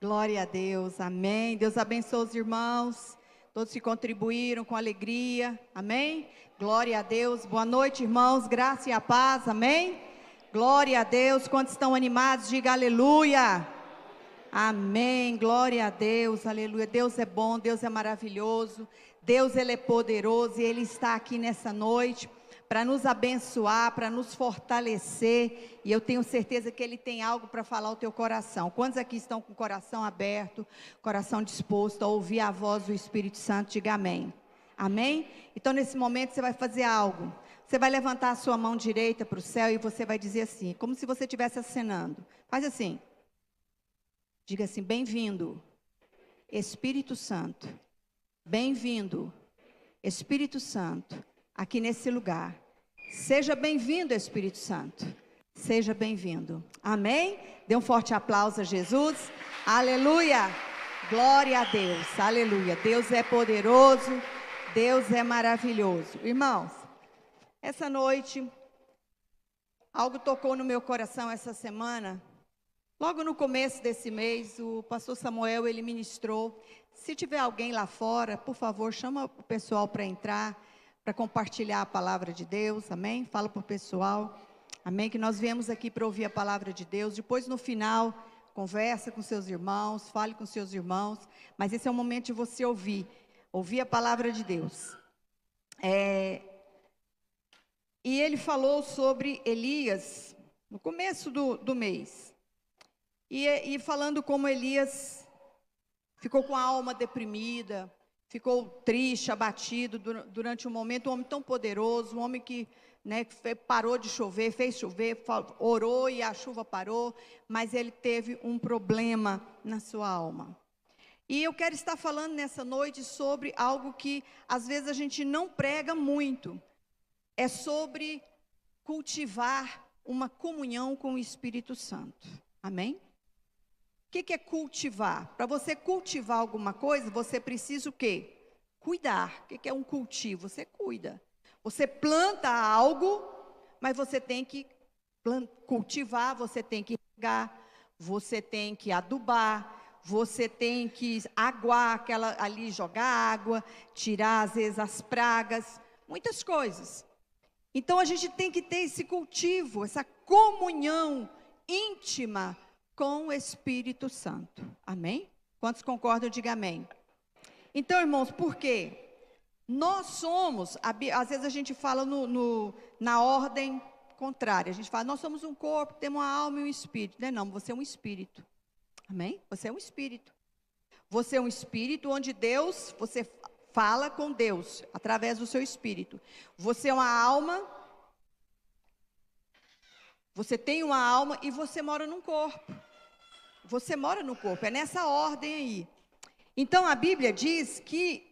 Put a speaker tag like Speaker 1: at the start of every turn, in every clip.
Speaker 1: Glória a Deus, amém. Deus abençoe os irmãos, todos que contribuíram com alegria, amém. Glória a Deus, boa noite, irmãos, graça e a paz, amém. Glória a Deus, quantos estão animados, diga aleluia, amém. Glória a Deus, aleluia. Deus é bom, Deus é maravilhoso, Deus Ele é poderoso e Ele está aqui nessa noite para nos abençoar, para nos fortalecer, e eu tenho certeza que Ele tem algo para falar ao teu coração. Quantos aqui estão com o coração aberto, coração disposto a ouvir a voz do Espírito Santo? Diga amém. Amém? Então nesse momento você vai fazer algo, você vai levantar a sua mão direita para o céu e você vai dizer assim, como se você estivesse acenando, faz assim, diga assim: bem-vindo Espírito Santo, bem-vindo Espírito Santo, aqui nesse lugar. Seja bem-vindo, Espírito Santo. Seja bem-vindo. Amém? Dê um forte aplauso a Jesus. Aleluia. Glória a Deus. Aleluia. Deus é poderoso. Deus é maravilhoso. Irmãos, essa noite, algo tocou no meu coração essa semana. Logo no começo desse mês, o pastor Samuel, ele ministrou. Se tiver alguém lá fora, por favor, chama o pessoal para entrar, para compartilhar a palavra de Deus, amém? Fala para o pessoal, amém? Que nós viemos aqui para ouvir a palavra de Deus. Depois, no final, conversa com seus irmãos, fale com seus irmãos, mas esse é o momento de você ouvir a palavra de Deus. E ele falou sobre Elias, no começo do mês, e falando como Elias ficou com a alma deprimida, ficou triste, abatido durante um momento. Um homem tão poderoso, um homem que parou de chover, fez chover, orou e a chuva parou, mas ele teve um problema na sua alma. E eu quero estar falando nessa noite sobre algo que às vezes a gente não prega muito, é sobre cultivar uma comunhão com o Espírito Santo, amém? O que é cultivar? Para você cultivar alguma coisa, você precisa o quê? Cuidar. O que é um cultivo? Você cuida. Você planta algo, mas você tem que cultivar, você tem que regar, você tem que adubar, você tem que aguar ali, jogar água, tirar às vezes as pragas, muitas coisas. Então a gente tem que ter esse cultivo, essa comunhão íntima com o Espírito Santo, amém? Quantos concordam, diga amém. Então, irmãos, por quê? Nós somos, às vezes a gente fala na ordem contrária, a gente fala, nós somos um corpo, temos uma alma e um espírito, não, você é um espírito, amém? Você é um espírito, você é um espírito onde Deus, você fala com Deus, através do seu espírito, você é uma alma, você tem uma alma e você mora num corpo. Você mora no corpo, é nessa ordem aí. Então a Bíblia diz que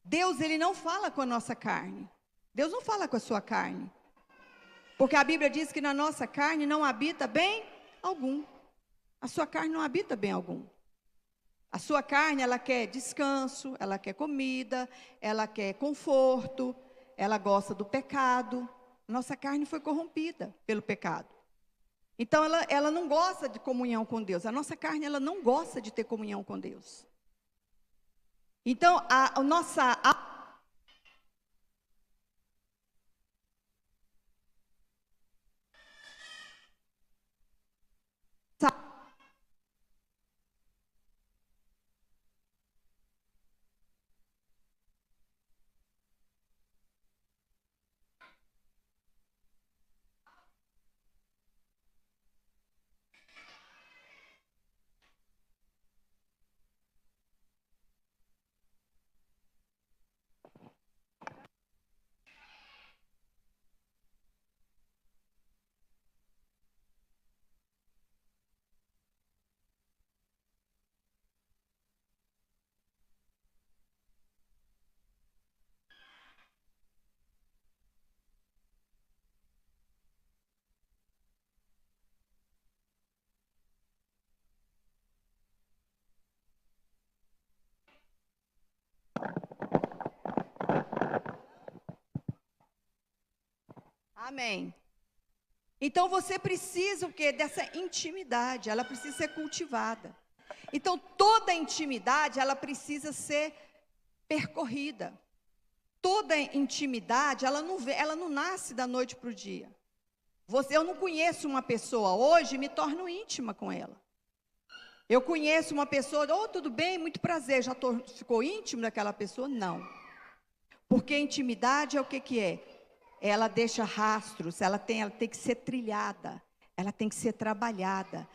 Speaker 1: Deus, Ele não fala com a nossa carne. Deus não fala com a sua carne. Porque a Bíblia diz que na nossa carne não habita bem algum. A sua carne não habita bem algum. A sua carne, ela quer descanso, ela quer comida, ela quer conforto, ela gosta do pecado. Nossa carne foi corrompida pelo pecado. Então ela não gosta de comunhão com Deus. A nossa carne, ela não gosta de ter comunhão com Deus. Então a nossa Amém. Então você precisa o quê? Dessa intimidade, ela precisa ser cultivada. Então toda intimidade, ela precisa ser percorrida. Toda intimidade, ela não nasce da noite para o dia. Eu não conheço uma pessoa hoje e me torno íntima com ela. Eu conheço uma pessoa, tudo bem, muito prazer, ficou íntimo daquela pessoa? Não. Porque intimidade é o que é? Ela deixa rastros, ela tem que ser trilhada, ela tem que ser trabalhada,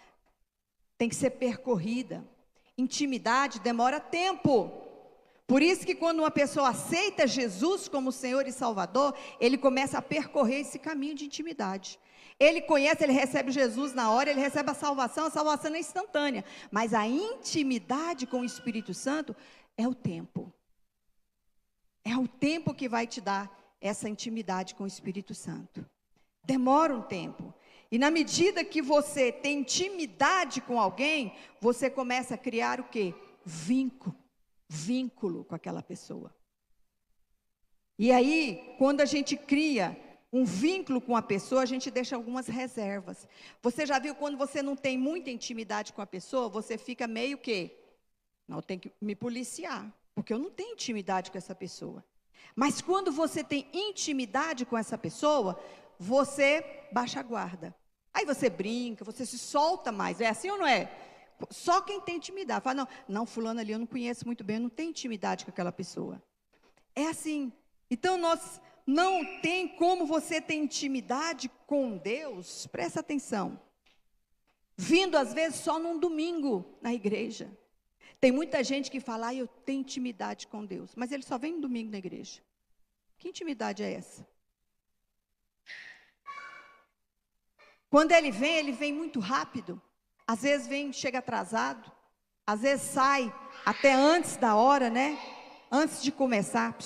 Speaker 1: tem que ser percorrida. Intimidade demora tempo. Por isso que quando uma pessoa aceita Jesus como Senhor e Salvador, ele começa a percorrer esse caminho de intimidade. Ele conhece, ele recebe Jesus na hora, ele recebe a salvação é instantânea. Mas a intimidade com o Espírito Santo é o tempo. É o tempo que vai te dar essa intimidade com o Espírito Santo. Demora um tempo. E na medida que você tem intimidade com alguém, você começa a criar o quê? Vínculo com aquela pessoa. E aí, quando a gente cria um vínculo com a pessoa, a gente deixa algumas reservas. Você já viu quando você não tem muita intimidade com a pessoa, você fica meio que, não, eu tenho que me policiar, porque eu não tenho intimidade com essa pessoa. Mas quando você tem intimidade com essa pessoa, você baixa a guarda. Aí você brinca, você se solta mais. É assim ou não é? Só quem tem intimidade. Fala, não, fulano ali eu não conheço muito bem, eu não tenho intimidade com aquela pessoa. É assim. Então, não tem como você ter intimidade com Deus, presta atenção. Vindo às vezes só num domingo na igreja. Tem muita gente que fala, eu tenho intimidade com Deus, mas ele só vem no domingo na igreja. Que intimidade é essa? Quando ele vem muito rápido. Às vezes chega atrasado. Às vezes sai até antes da hora, né? Antes de começar.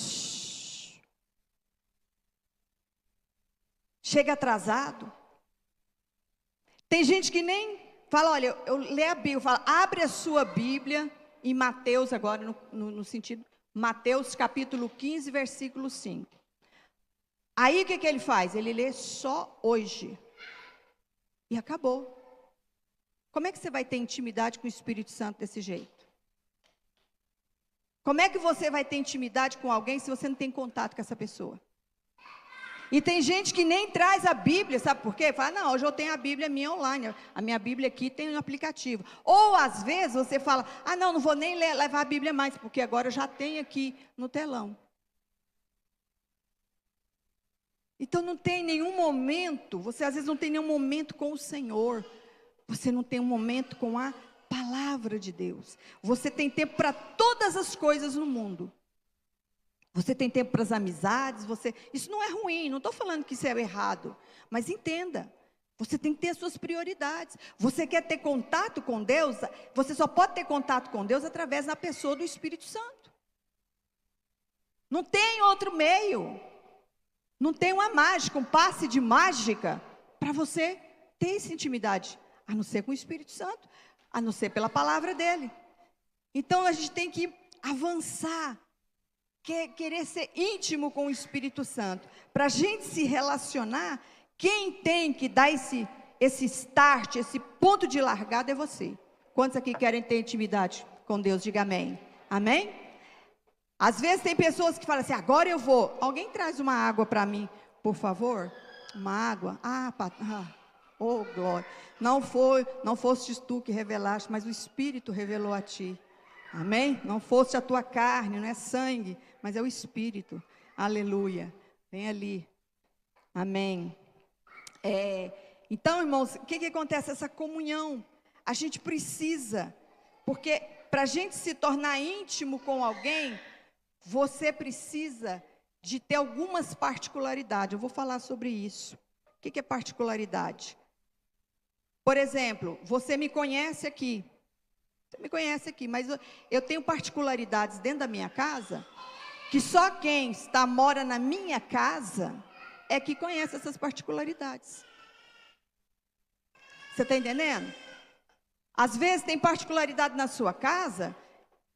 Speaker 1: Chega atrasado. Tem gente que nem fala, olha, eu leio a Bíblia, fala, abre a sua Bíblia em Mateus, agora no sentido, Mateus capítulo 15, versículo 5. Aí o que ele faz? Ele lê só hoje. E acabou. Como é que você vai ter intimidade com o Espírito Santo desse jeito? Como é que você vai ter intimidade com alguém se você não tem contato com essa pessoa? E tem gente que nem traz a Bíblia, sabe por quê? Fala, não, hoje eu tenho a Bíblia minha online, a minha Bíblia aqui tem um aplicativo. Ou às vezes você fala, não vou nem levar a Bíblia mais, porque agora eu já tenho aqui no telão. Então não tem nenhum momento, você às vezes não tem nenhum momento com o Senhor. Você não tem um momento com a palavra de Deus. Você tem tempo para todas as coisas no mundo. Você tem tempo para as amizades, isso não é ruim, não estou falando que isso é errado, mas entenda, você tem que ter as suas prioridades. Você quer ter contato com Deus, você só pode ter contato com Deus através da pessoa do Espírito Santo. Não tem outro meio, não tem uma mágica, um passe de mágica, para você ter essa intimidade, a não ser com o Espírito Santo, a não ser pela palavra dele. Então a gente tem que avançar, querer ser íntimo com o Espírito Santo. Para a gente se relacionar, quem tem que dar esse start, esse ponto de largada é você. Quantos aqui querem ter intimidade com Deus? Diga amém. Amém? Às vezes tem pessoas que falam assim, agora eu vou. Alguém traz uma água para mim, por favor? Uma água? Oh glória. Não foste tu que revelaste, mas o Espírito revelou a ti. Amém? Não fosse a tua carne, não é sangue, mas é o Espírito. Aleluia. Vem ali. Amém. Então, irmãos, o que acontece? Essa comunhão, a gente precisa, porque para a gente se tornar íntimo com alguém, você precisa de ter algumas particularidades. Eu vou falar sobre isso. O que é particularidade? Por exemplo, você me conhece aqui. Você me conhece aqui, mas eu tenho particularidades dentro da minha casa, que só quem mora na minha casa é que conhece essas particularidades. Você está entendendo? Às vezes tem particularidade na sua casa,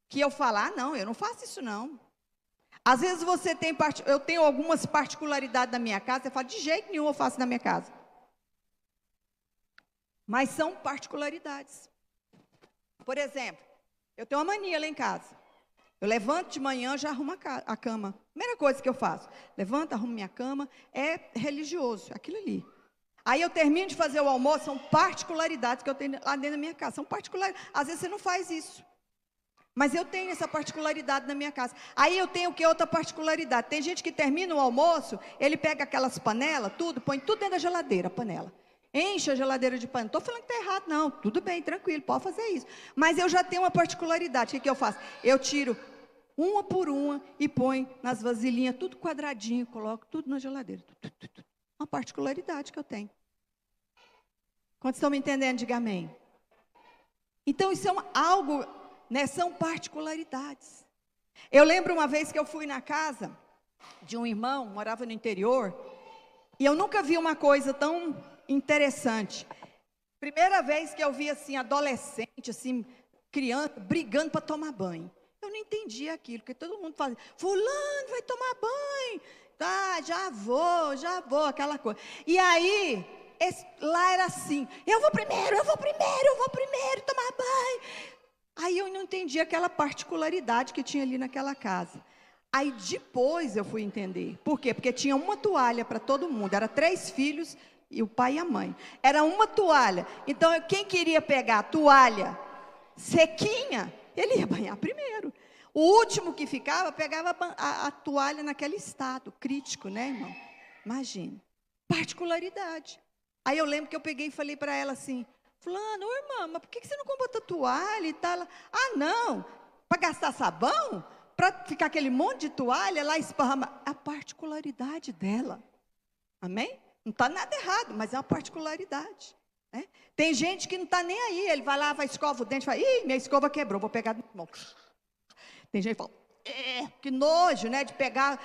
Speaker 1: que eu falo, não, eu não faço isso não. Às vezes eu tenho algumas particularidades na minha casa, você fala, de jeito nenhum eu faço na minha casa. Mas são particularidades. Por exemplo, eu tenho uma mania lá em casa. Eu levanto de manhã, já arrumo a cama. Primeira coisa que eu faço, levanto, arrumo minha cama, é religioso, aquilo ali. Aí eu termino de fazer o almoço, são particularidades que eu tenho lá dentro da minha casa. São particularidades, às vezes você não faz isso. Mas eu tenho essa particularidade na minha casa. Aí eu tenho o que? Outra particularidade. Tem gente que termina o almoço, ele pega aquelas panelas, tudo, põe tudo dentro da geladeira, a panela. Enche a geladeira de panela. Não estou falando que está errado, não. Tudo bem, tranquilo, pode fazer isso. Mas eu já tenho uma particularidade. O que eu faço? Eu tiro uma por uma e ponho nas vasilhinhas, tudo quadradinho, coloco tudo na geladeira. Uma particularidade que eu tenho. Quantos estão me entendendo? Diga amém. Então isso é algo, né, são particularidades. Eu lembro uma vez que eu fui na casa de um irmão, morava no interior, e eu nunca vi uma coisa tão interessante. Primeira vez que eu vi assim, adolescente, assim, criança, brigando para tomar banho. Eu não entendia aquilo, porque todo mundo fala, fulano vai tomar banho, tá, já vou, aquela coisa. E aí, lá era assim, eu vou primeiro tomar banho. Aí eu não entendi aquela particularidade que tinha ali naquela casa. Aí depois eu fui entender. Por quê? Porque tinha uma toalha para todo mundo. Era 3 filhos e o pai e a mãe. Era uma toalha. Então quem queria pegar a toalha sequinha, ele ia banhar primeiro. O último que ficava, pegava a toalha naquele estado crítico, né, irmão? Imagina. Particularidade. Aí eu lembro que eu peguei e falei para ela assim, fulano, ô irmã, mas por que você não compra outra toalha e tal? Ah, não, para gastar sabão? Para ficar aquele monte de toalha lá esparrama. A particularidade dela. Amém? Não está nada errado, mas é uma particularidade. Né? Tem gente que não está nem aí, ele vai lá, vai escova o dente, fala, ih, minha escova quebrou, vou pegar. Tem gente que fala, que nojo, né, de pegar.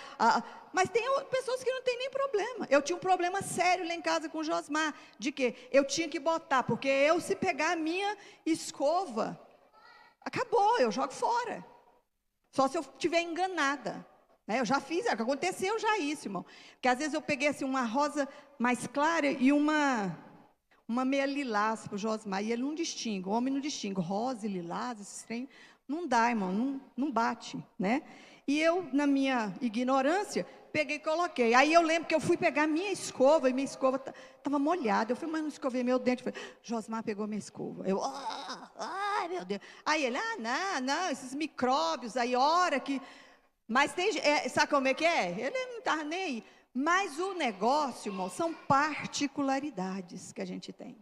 Speaker 1: Mas tem pessoas que não tem nem problema. Eu tinha um problema sério lá em casa com o Josmar, de quê? Eu tinha que botar, porque se pegar a minha escova, acabou, eu jogo fora. Só se eu estiver enganada. Né? Eu já fiz, aconteceu já isso, irmão. Porque às vezes eu peguei assim, uma rosa mais clara e uma meia lilás para o Josmar, e ele não distingue, o homem não distingue, rosa e lilás, esses trem, não dá, irmão, não bate, né? E eu, na minha ignorância, peguei e coloquei. Aí eu lembro que eu fui pegar minha escova, e minha escova estava molhada. Eu falei, mas não escovei meu dente. Eu falei, Josmar pegou minha escova. Eu, ai, meu Deus. Aí ele, não, esses micróbios, aí hora que... Mas tem, sabe como é que é? Ele não estava nem aí. Mas o negócio, irmão, são particularidades que a gente tem.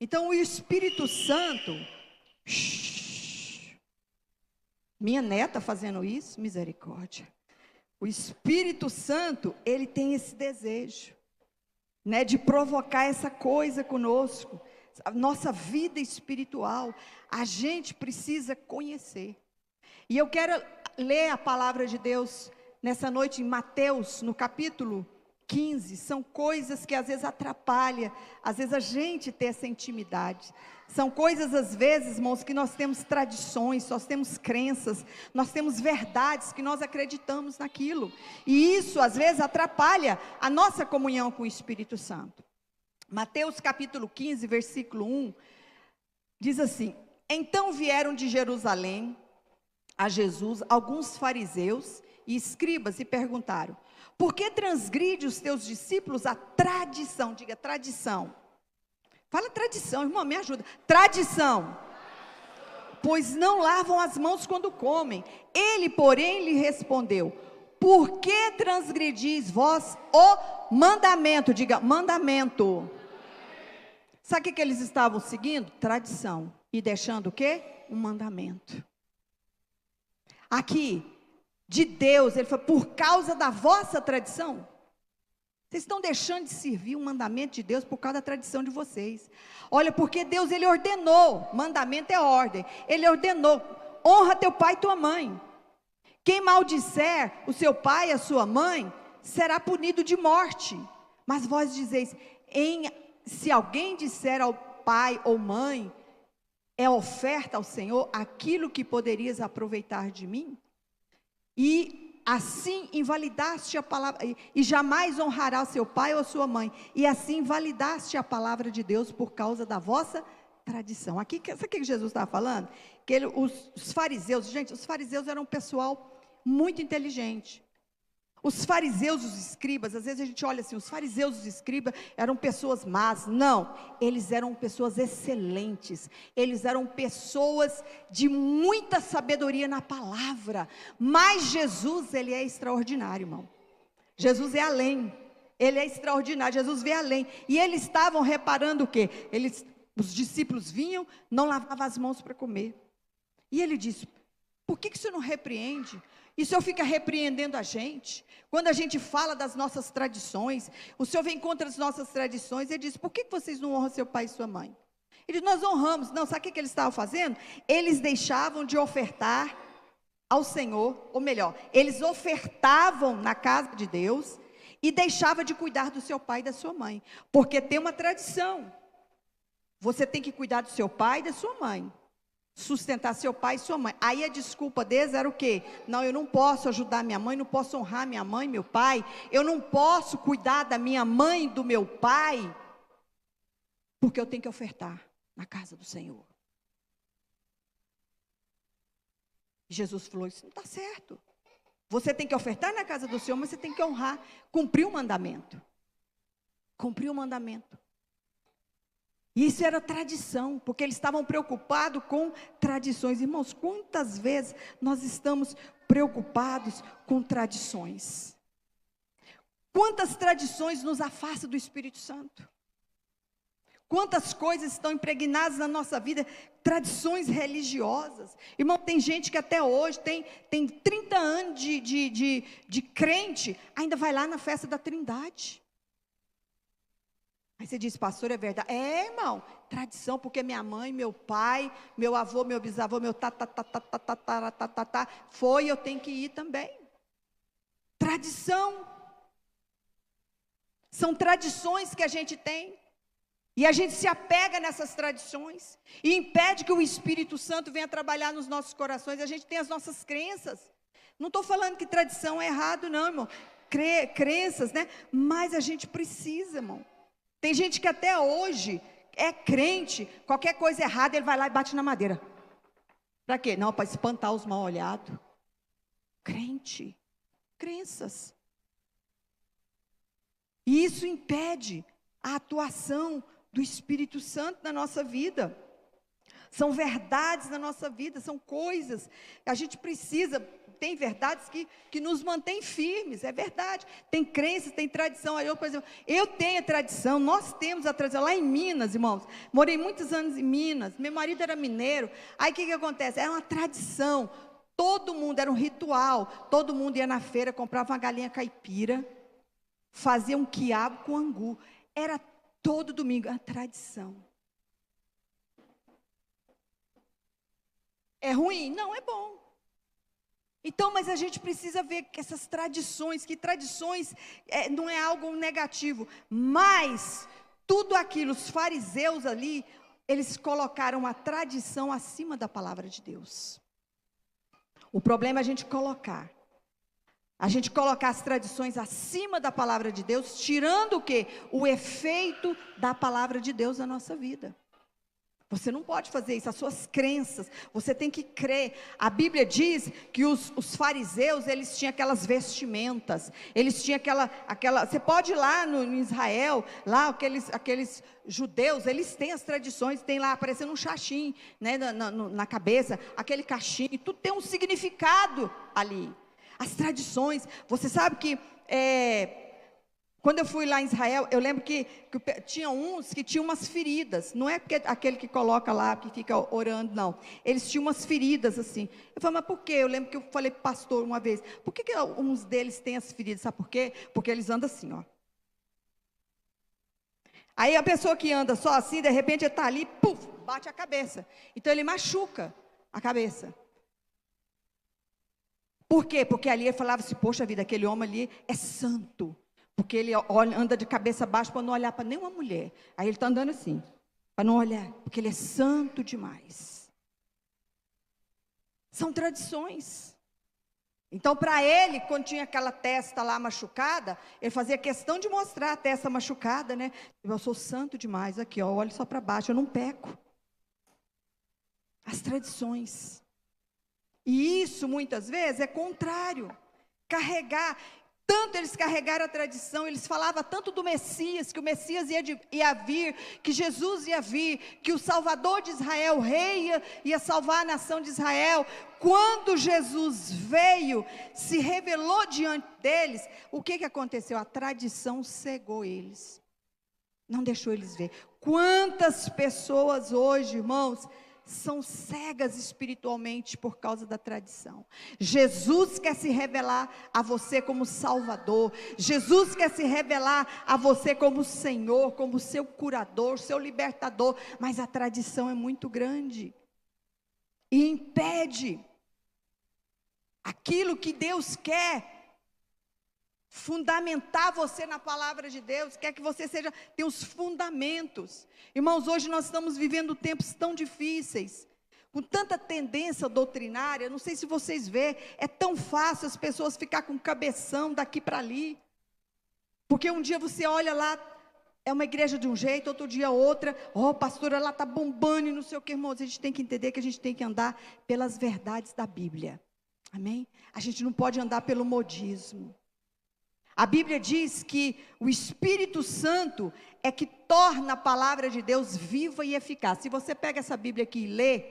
Speaker 1: Então, o Espírito Santo... Minha neta fazendo isso, misericórdia. O Espírito Santo, ele tem esse desejo, né, de provocar essa coisa conosco. A nossa vida espiritual, a gente precisa conhecer. E eu quero ler a palavra de Deus nessa noite em Mateus, no capítulo 15. São coisas que às vezes atrapalham, às vezes a gente ter essa intimidade. São coisas, às vezes, irmãos, que nós temos tradições, nós temos crenças, nós temos verdades que nós acreditamos naquilo. E isso, às vezes, atrapalha a nossa comunhão com o Espírito Santo. Mateus capítulo 15, versículo 1, diz assim: então vieram de Jerusalém a Jesus alguns fariseus e escribas e perguntaram: por que transgride os teus discípulos a tradição? Diga tradição. Fala tradição, irmão, me ajuda. Tradição. Pois não lavam as mãos quando comem. Ele, porém, lhe respondeu: por que transgredis vós o mandamento? Diga, mandamento. Sabe o que eles estavam seguindo? Tradição. E deixando o quê? Um mandamento. Aqui, de Deus, ele falou, por causa da vossa tradição. Vocês estão deixando de servir o mandamento de Deus por causa da tradição de vocês. Olha, porque Deus, ele ordenou, mandamento é ordem. Ele ordenou, honra teu pai e tua mãe. Quem maldisser o seu pai e a sua mãe, será punido de morte. Mas vós dizeis, se alguém disser ao pai ou mãe, é oferta ao Senhor, aquilo que poderias aproveitar de mim? E assim invalidaste a palavra, e jamais honrará seu pai ou sua mãe, e assim invalidaste a palavra de Deus por causa da vossa tradição. Aqui, sabe o que Jesus estava falando? Que os fariseus, gente, os fariseus eram um pessoal muito inteligente. Os fariseus, os escribas, às vezes a gente olha assim, os fariseus, os escribas eram pessoas más. Não, eles eram pessoas excelentes, eles eram pessoas de muita sabedoria na palavra. Mas Jesus, ele é extraordinário, irmão. Jesus é além, ele é extraordinário, Jesus vê além. E eles estavam reparando o quê? Os discípulos vinham, não lavavam as mãos para comer. E ele disse, por que o senhor não repreende? E o Senhor fica repreendendo a gente, quando a gente fala das nossas tradições, o Senhor vem contra as nossas tradições, e diz, por que vocês não honram seu pai e sua mãe? Ele diz, nós honramos. Não, sabe o que eles estavam fazendo? Eles deixavam de ofertar ao Senhor, ou melhor, eles ofertavam na casa de Deus, e deixavam de cuidar do seu pai e da sua mãe, porque tem uma tradição, você tem que cuidar do seu pai e da sua mãe, sustentar seu pai e sua mãe. Aí a desculpa deles era o quê? Não, eu não posso ajudar minha mãe, não posso honrar minha mãe, meu pai, eu não posso cuidar da minha mãe e do meu pai, porque eu tenho que ofertar na casa do Senhor. Jesus falou, isso não está certo. Você tem que ofertar na casa do Senhor, mas você tem que honrar, cumprir o mandamento. Cumprir o mandamento. Isso era tradição, porque eles estavam preocupados com tradições. Irmãos, quantas vezes nós estamos preocupados com tradições? Quantas tradições nos afastam do Espírito Santo? Quantas coisas estão impregnadas na nossa vida, tradições religiosas. Irmão, tem gente que até hoje tem 30 anos de crente, ainda vai lá na festa da Trindade. Aí você diz, pastor, é verdade? É, irmão, tradição, porque minha mãe, meu pai, meu avô, meu bisavô, meu foi, eu tenho que ir também. Tradição. São tradições que a gente tem. E a gente se apega nessas tradições. E impede que o Espírito Santo venha trabalhar nos nossos corações. A gente tem as nossas crenças. Não estou falando que tradição é errado, não, irmão. Crenças, né? Mas a gente precisa, irmão. Tem gente que até hoje é crente, qualquer coisa errada, ele vai lá e bate na madeira. Para quê? Não, para espantar os mal-olhados. Crente, crenças. E isso impede a atuação do Espírito Santo na nossa vida. São verdades na nossa vida, são coisas, a gente precisa, tem verdades que nos mantêm firmes, é verdade, tem crenças, tem tradição. Aí eu, por exemplo, eu tenho a tradição, nós temos a tradição, lá em Minas, irmãos, morei muitos anos em Minas, meu marido era mineiro, aí o que acontece? Era uma tradição, todo mundo, era um ritual, todo mundo ia na feira, comprava uma galinha caipira, fazia um quiabo com angu, era todo domingo, a tradição. É ruim? Não, é bom. Então, mas a gente precisa ver que essas tradições, não é algo negativo, mas tudo aquilo, os fariseus ali, eles colocaram a tradição acima da palavra de Deus. O problema é a gente colocar as tradições acima da palavra de Deus, tirando o quê? O efeito da palavra de Deus na nossa vida. Você não pode fazer isso, as suas crenças, você tem que crer. A Bíblia diz que os fariseus, eles tinham aquelas vestimentas, eles tinham aquela você pode ir lá no Israel, lá aqueles judeus, eles têm as tradições, tem lá aparecendo um xaxim, né, na cabeça, aquele cachimbo, tudo tem um significado ali. As tradições, você sabe que quando eu fui lá em Israel, eu lembro que tinha uns que tinham umas feridas, não é porque aquele que coloca lá, que fica orando, não. Eles tinham umas feridas assim. Eu falei, mas por quê? Eu lembro que eu falei para o pastor uma vez, por que uns deles têm as feridas? Sabe por quê? Porque eles andam assim, ó. Aí a pessoa que anda só assim, de repente ele está ali, puf, bate a cabeça. Então ele machuca a cabeça. Por quê? Porque ali ele falava assim, poxa vida, aquele homem ali é santo. Porque ele anda de cabeça baixa para não olhar para nenhuma mulher. Aí ele está andando assim, para não olhar, porque ele é santo demais. São tradições. Então, para ele, quando tinha aquela testa lá machucada, ele fazia questão de mostrar a testa machucada, né? Eu sou santo demais, aqui, ó, olho só para baixo, eu não peco. As tradições. E isso, muitas vezes, é contrário. Carregar, tanto eles carregaram a tradição, eles falavam tanto do Messias, que o Messias ia vir, que Jesus ia vir, que o Salvador de Israel, o rei, ia salvar a nação de Israel. Quando Jesus veio, se revelou diante deles, o que aconteceu? A tradição cegou eles, não deixou eles ver. Quantas pessoas hoje, irmãos, são cegas espiritualmente por causa da tradição. Jesus quer se revelar a você como Salvador. Jesus quer se revelar a você como Senhor, como seu curador, seu libertador. Mas a tradição é muito grande e impede aquilo que Deus quer fundamentar você na palavra de Deus, quer que você tenha os fundamentos. Irmãos, hoje nós estamos vivendo tempos tão difíceis, com tanta tendência doutrinária, não sei se vocês veem, é tão fácil as pessoas ficar com cabeção daqui para ali, porque um dia você olha lá, é uma igreja de um jeito, outro dia outra, pastora, lá está bombando e não sei o que, irmãos, a gente tem que entender que a gente tem que andar pelas verdades da Bíblia, amém? A gente não pode andar pelo modismo. A Bíblia diz que o Espírito Santo é que torna a palavra de Deus viva e eficaz. Se você pega essa Bíblia aqui e lê,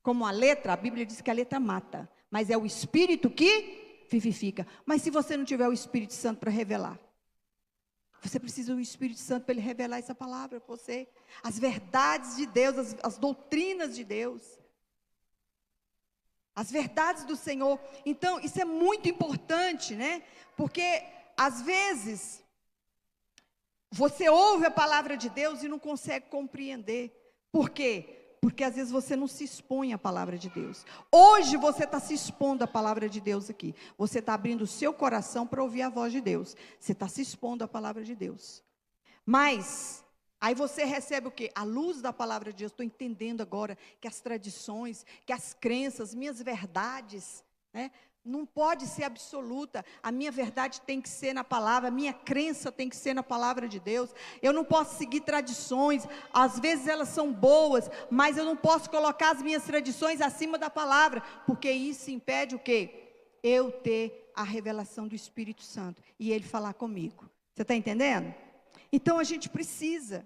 Speaker 1: como a letra, a Bíblia diz que a letra mata, mas é o Espírito que vivifica. Mas se você não tiver o Espírito Santo para revelar, você precisa do Espírito Santo para ele revelar essa palavra para você, as verdades de Deus, as doutrinas de Deus, as verdades do Senhor. Então, isso é muito importante, né? Porque, às vezes, você ouve a palavra de Deus e não consegue compreender. Por quê? Porque, às vezes, você não se expõe à palavra de Deus. Hoje, você está se expondo à palavra de Deus aqui. Você está abrindo o seu coração para ouvir a voz de Deus. Você está se expondo à palavra de Deus. Mas aí você recebe o quê? A luz da palavra de Deus. Estou entendendo agora que as tradições, que as crenças, minhas verdades, né, não pode ser absoluta. A minha verdade tem que ser na palavra, a minha crença tem que ser na palavra de Deus. Eu não posso seguir tradições, às vezes elas são boas, mas eu não posso colocar as minhas tradições acima da palavra, porque isso impede o quê? Eu ter a revelação do Espírito Santo e Ele falar comigo. Você está entendendo? Então a gente precisa.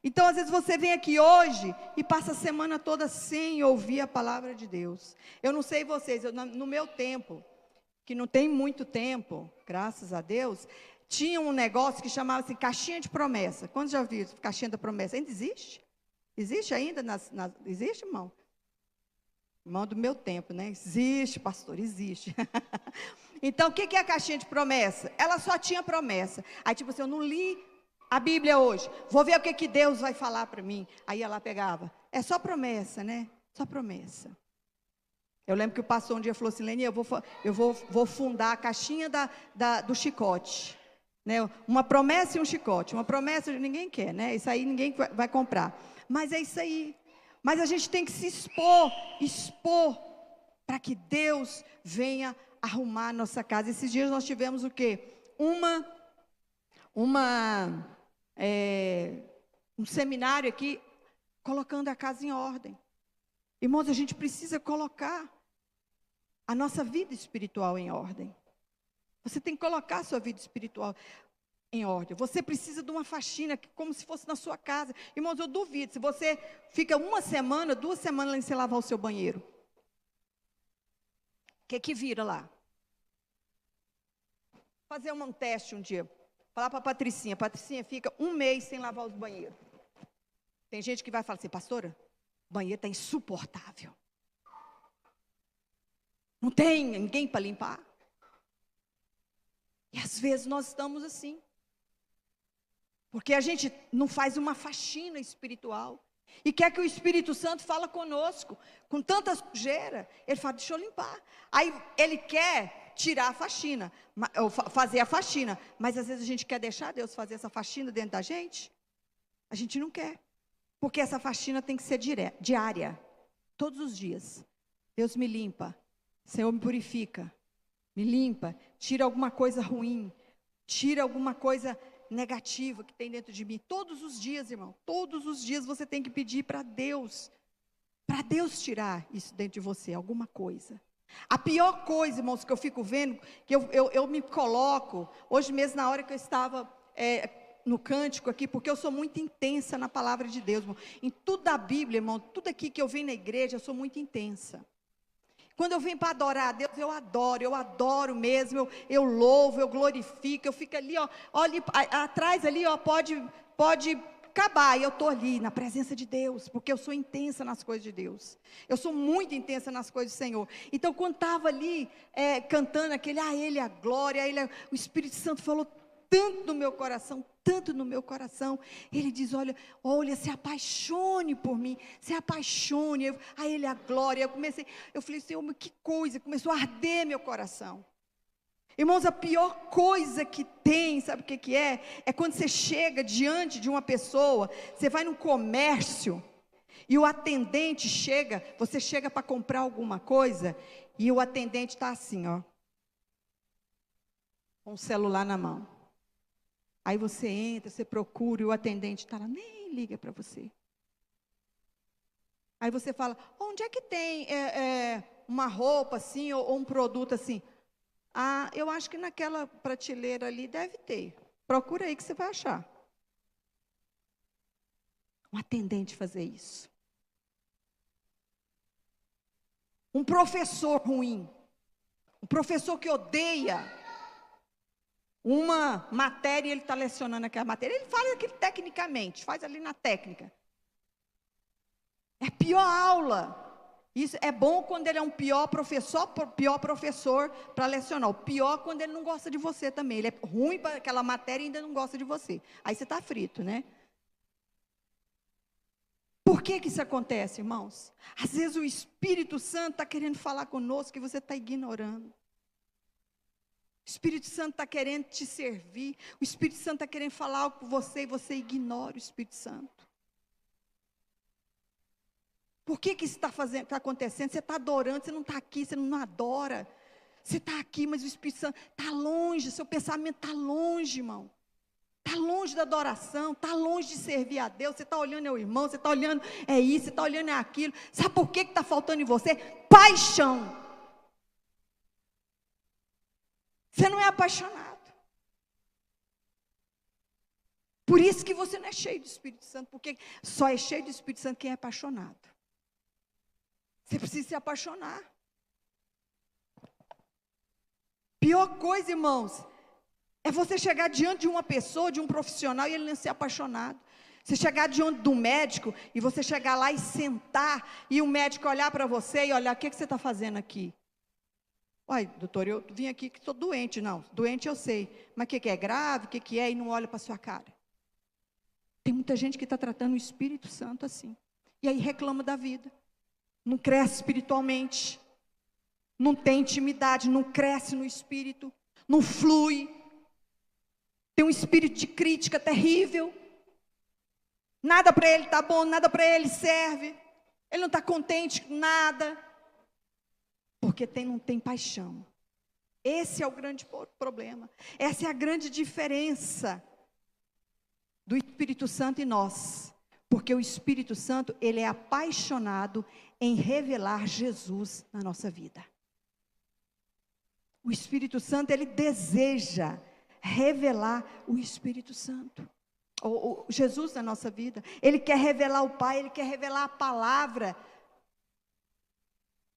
Speaker 1: Então, às vezes você vem aqui hoje e passa a semana toda sem ouvir a palavra de Deus. Eu não sei vocês, no meu tempo, que não tem muito tempo, graças a Deus, tinha um negócio que chamava assim, caixinha de promessa. Quantos já viram caixinha da promessa? Ainda existe? Existe ainda? Existe, irmão? Irmão do meu tempo, né? Existe, pastor, existe. Então, o que é a caixinha de promessa? Ela só tinha promessa. Aí, tipo assim, eu não li a Bíblia hoje, vou ver o que Deus vai falar para mim. Aí ela pegava, é só promessa, né? Só promessa. Eu lembro que o pastor um dia falou assim, Leni, eu vou fundar a caixinha do chicote, né? Uma promessa e um chicote. Uma promessa ninguém quer, né? Isso aí ninguém vai comprar. Mas é isso aí. Mas a gente tem que se expor, para que Deus venha arrumar a nossa casa. Esses dias nós tivemos o quê? Um seminário aqui, colocando a casa em ordem. Irmãos, a gente precisa colocar a nossa vida espiritual em ordem. Você tem que colocar a sua vida espiritual em ordem. Você precisa de uma faxina, como se fosse na sua casa. Irmãos, eu duvido, se você fica 1 semana, 2 semanas lá sem lavar o seu banheiro, o que vira lá? Fazer um teste um dia. Falar para a Patricinha fica 1 mês sem lavar os banheiros. Tem gente que vai falar assim, pastora, o banheiro está insuportável. Não tem ninguém para limpar. E às vezes nós estamos assim. Porque a gente não faz uma faxina espiritual. E quer que o Espírito Santo fala conosco, com tanta sujeira. Ele fala, deixa eu limpar. Aí ele quer tirar a faxina, ou fazer a faxina, mas às vezes a gente quer deixar Deus fazer essa faxina dentro da gente. A gente não quer, porque essa faxina tem que ser diária, todos os dias. Deus me limpa, Senhor me purifica, Me limpa, tira alguma coisa ruim, tira alguma coisa negativa que tem dentro de mim. Todos os dias, irmão, todos os dias você tem que pedir para Deus tirar isso dentro de você, alguma coisa. A pior coisa, irmãos, que eu fico vendo, que eu me coloco, hoje mesmo na hora que eu estava no cântico aqui, porque eu sou muito intensa na palavra de Deus, irmão. Em tudo da Bíblia, irmão, tudo aqui que eu venho na igreja, eu sou muito intensa. Quando eu venho para adorar a Deus, eu adoro mesmo, eu louvo, eu glorifico, eu fico ali, ó ali, atrás ali, ó, pode acabar, e eu estou ali, na presença de Deus, porque eu sou intensa nas coisas de Deus, eu sou muito intensa nas coisas do Senhor. Então quando estava ali, cantando aquele, Ele é a glória, o Espírito Santo falou tanto no meu coração, ele diz, olha, se apaixone por mim, se apaixone, Ele é a glória. Eu falei, Senhor, que coisa, começou a arder meu coração. Irmãos, a pior coisa que tem, sabe o que é? É quando você chega diante de uma pessoa, você vai num comércio, e o atendente chega, você chega para comprar alguma coisa, e o atendente está assim, ó, com o celular na mão. Aí você entra, você procura, e o atendente está lá, nem liga para você. Aí você fala, onde é que tem uma roupa assim, ou um produto assim? Eu acho que naquela prateleira ali deve ter. Procura aí que você vai achar. Um atendente fazer isso. Um professor ruim. Um professor que odeia uma matéria, ele está lecionando aquela matéria. Ele fala aquilo tecnicamente, faz ali na técnica. É a pior aula. Isso é bom quando ele é um pior professor para lecionar. O pior quando ele não gosta de você também. Ele é ruim para aquela matéria e ainda não gosta de você. Aí você está frito, né? Por que isso acontece, irmãos? Às vezes o Espírito Santo está querendo falar conosco que você está ignorando. O Espírito Santo está querendo te servir. O Espírito Santo está querendo falar algo com você e você ignora o Espírito Santo. Por que isso está acontecendo? Você está adorando, você não está aqui, você não adora. Você está aqui, mas o Espírito Santo está longe, seu pensamento está longe, irmão. Está longe da adoração, está longe de servir a Deus. Você está olhando é o irmão, você está olhando isso, você está olhando é aquilo. Sabe por que está faltando em você? Paixão. Você não é apaixonado. Por isso que você não é cheio do Espírito Santo, porque só é cheio do Espírito Santo quem é apaixonado. Você precisa se apaixonar. Pior coisa, irmãos, é você chegar diante de uma pessoa, de um profissional, e ele não ser apaixonado. Você chegar diante de um médico, e você chegar lá e sentar, e o médico olhar para você e olhar, o que você está fazendo aqui? Olha, doutor, eu vim aqui que estou doente. Não, doente eu sei, mas o que é grave, o que é, e não olha para a sua cara. Tem muita gente que está tratando o Espírito Santo assim, e aí reclama da vida, não cresce espiritualmente, não tem intimidade, não cresce no Espírito, não flui, tem um espírito de crítica terrível, nada para ele está bom, nada para ele serve, ele não está contente com nada, porque não tem paixão. Esse é o grande problema, essa é a grande diferença do Espírito Santo e nós, porque o Espírito Santo, ele é apaixonado em revelar Jesus na nossa vida. O Espírito Santo, ele deseja revelar o Espírito Santo, ou Jesus na nossa vida. Ele quer revelar o Pai, ele quer revelar a palavra.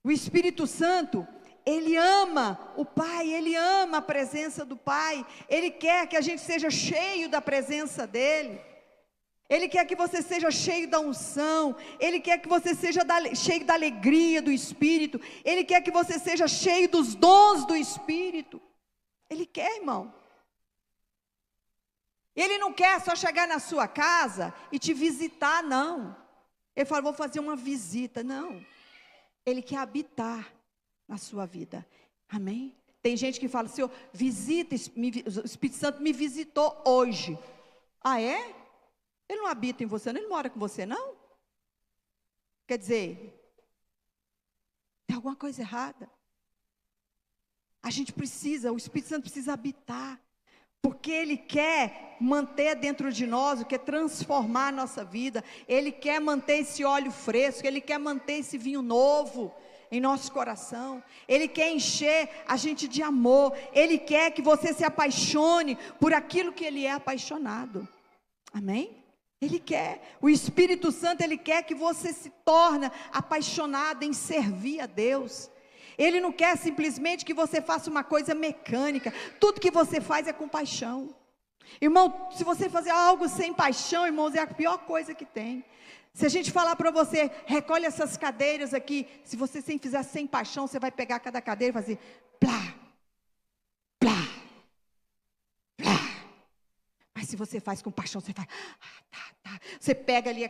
Speaker 1: O Espírito Santo, ele ama o Pai, ele ama a presença do Pai, ele quer que a gente seja cheio da presença dEle, ele quer que você seja cheio da unção, ele quer que você seja cheio da alegria do Espírito, ele quer que você seja cheio dos dons do Espírito, ele quer, irmão. Ele não quer só chegar na sua casa e te visitar, não. Ele fala, vou fazer uma visita, não. Ele quer habitar na sua vida, amém? Tem gente que fala, Senhor, o Espírito Santo me visitou hoje. Ah, é? Ele não habita em você, ele não mora com você, não? Quer dizer, tem alguma coisa errada. o Espírito Santo precisa habitar. Porque Ele quer manter dentro de nós, quer transformar a nossa vida. Ele quer manter esse óleo fresco, Ele quer manter esse vinho novo em nosso coração. Ele quer encher a gente de amor. Ele quer que você se apaixone por aquilo que Ele é apaixonado. Amém? Ele quer. O Espírito Santo, Ele quer que você se torne apaixonado em servir a Deus. Ele não quer simplesmente que você faça uma coisa mecânica. Tudo que você faz é com paixão. Irmão, se você fazer algo sem paixão, irmãos, é a pior coisa que tem. Se a gente falar para você, recolhe essas cadeiras aqui, se você fizer sem paixão, você vai pegar cada cadeira e fazer plá, plá, plá. Mas se você faz com paixão, você faz, tá. Você pega ali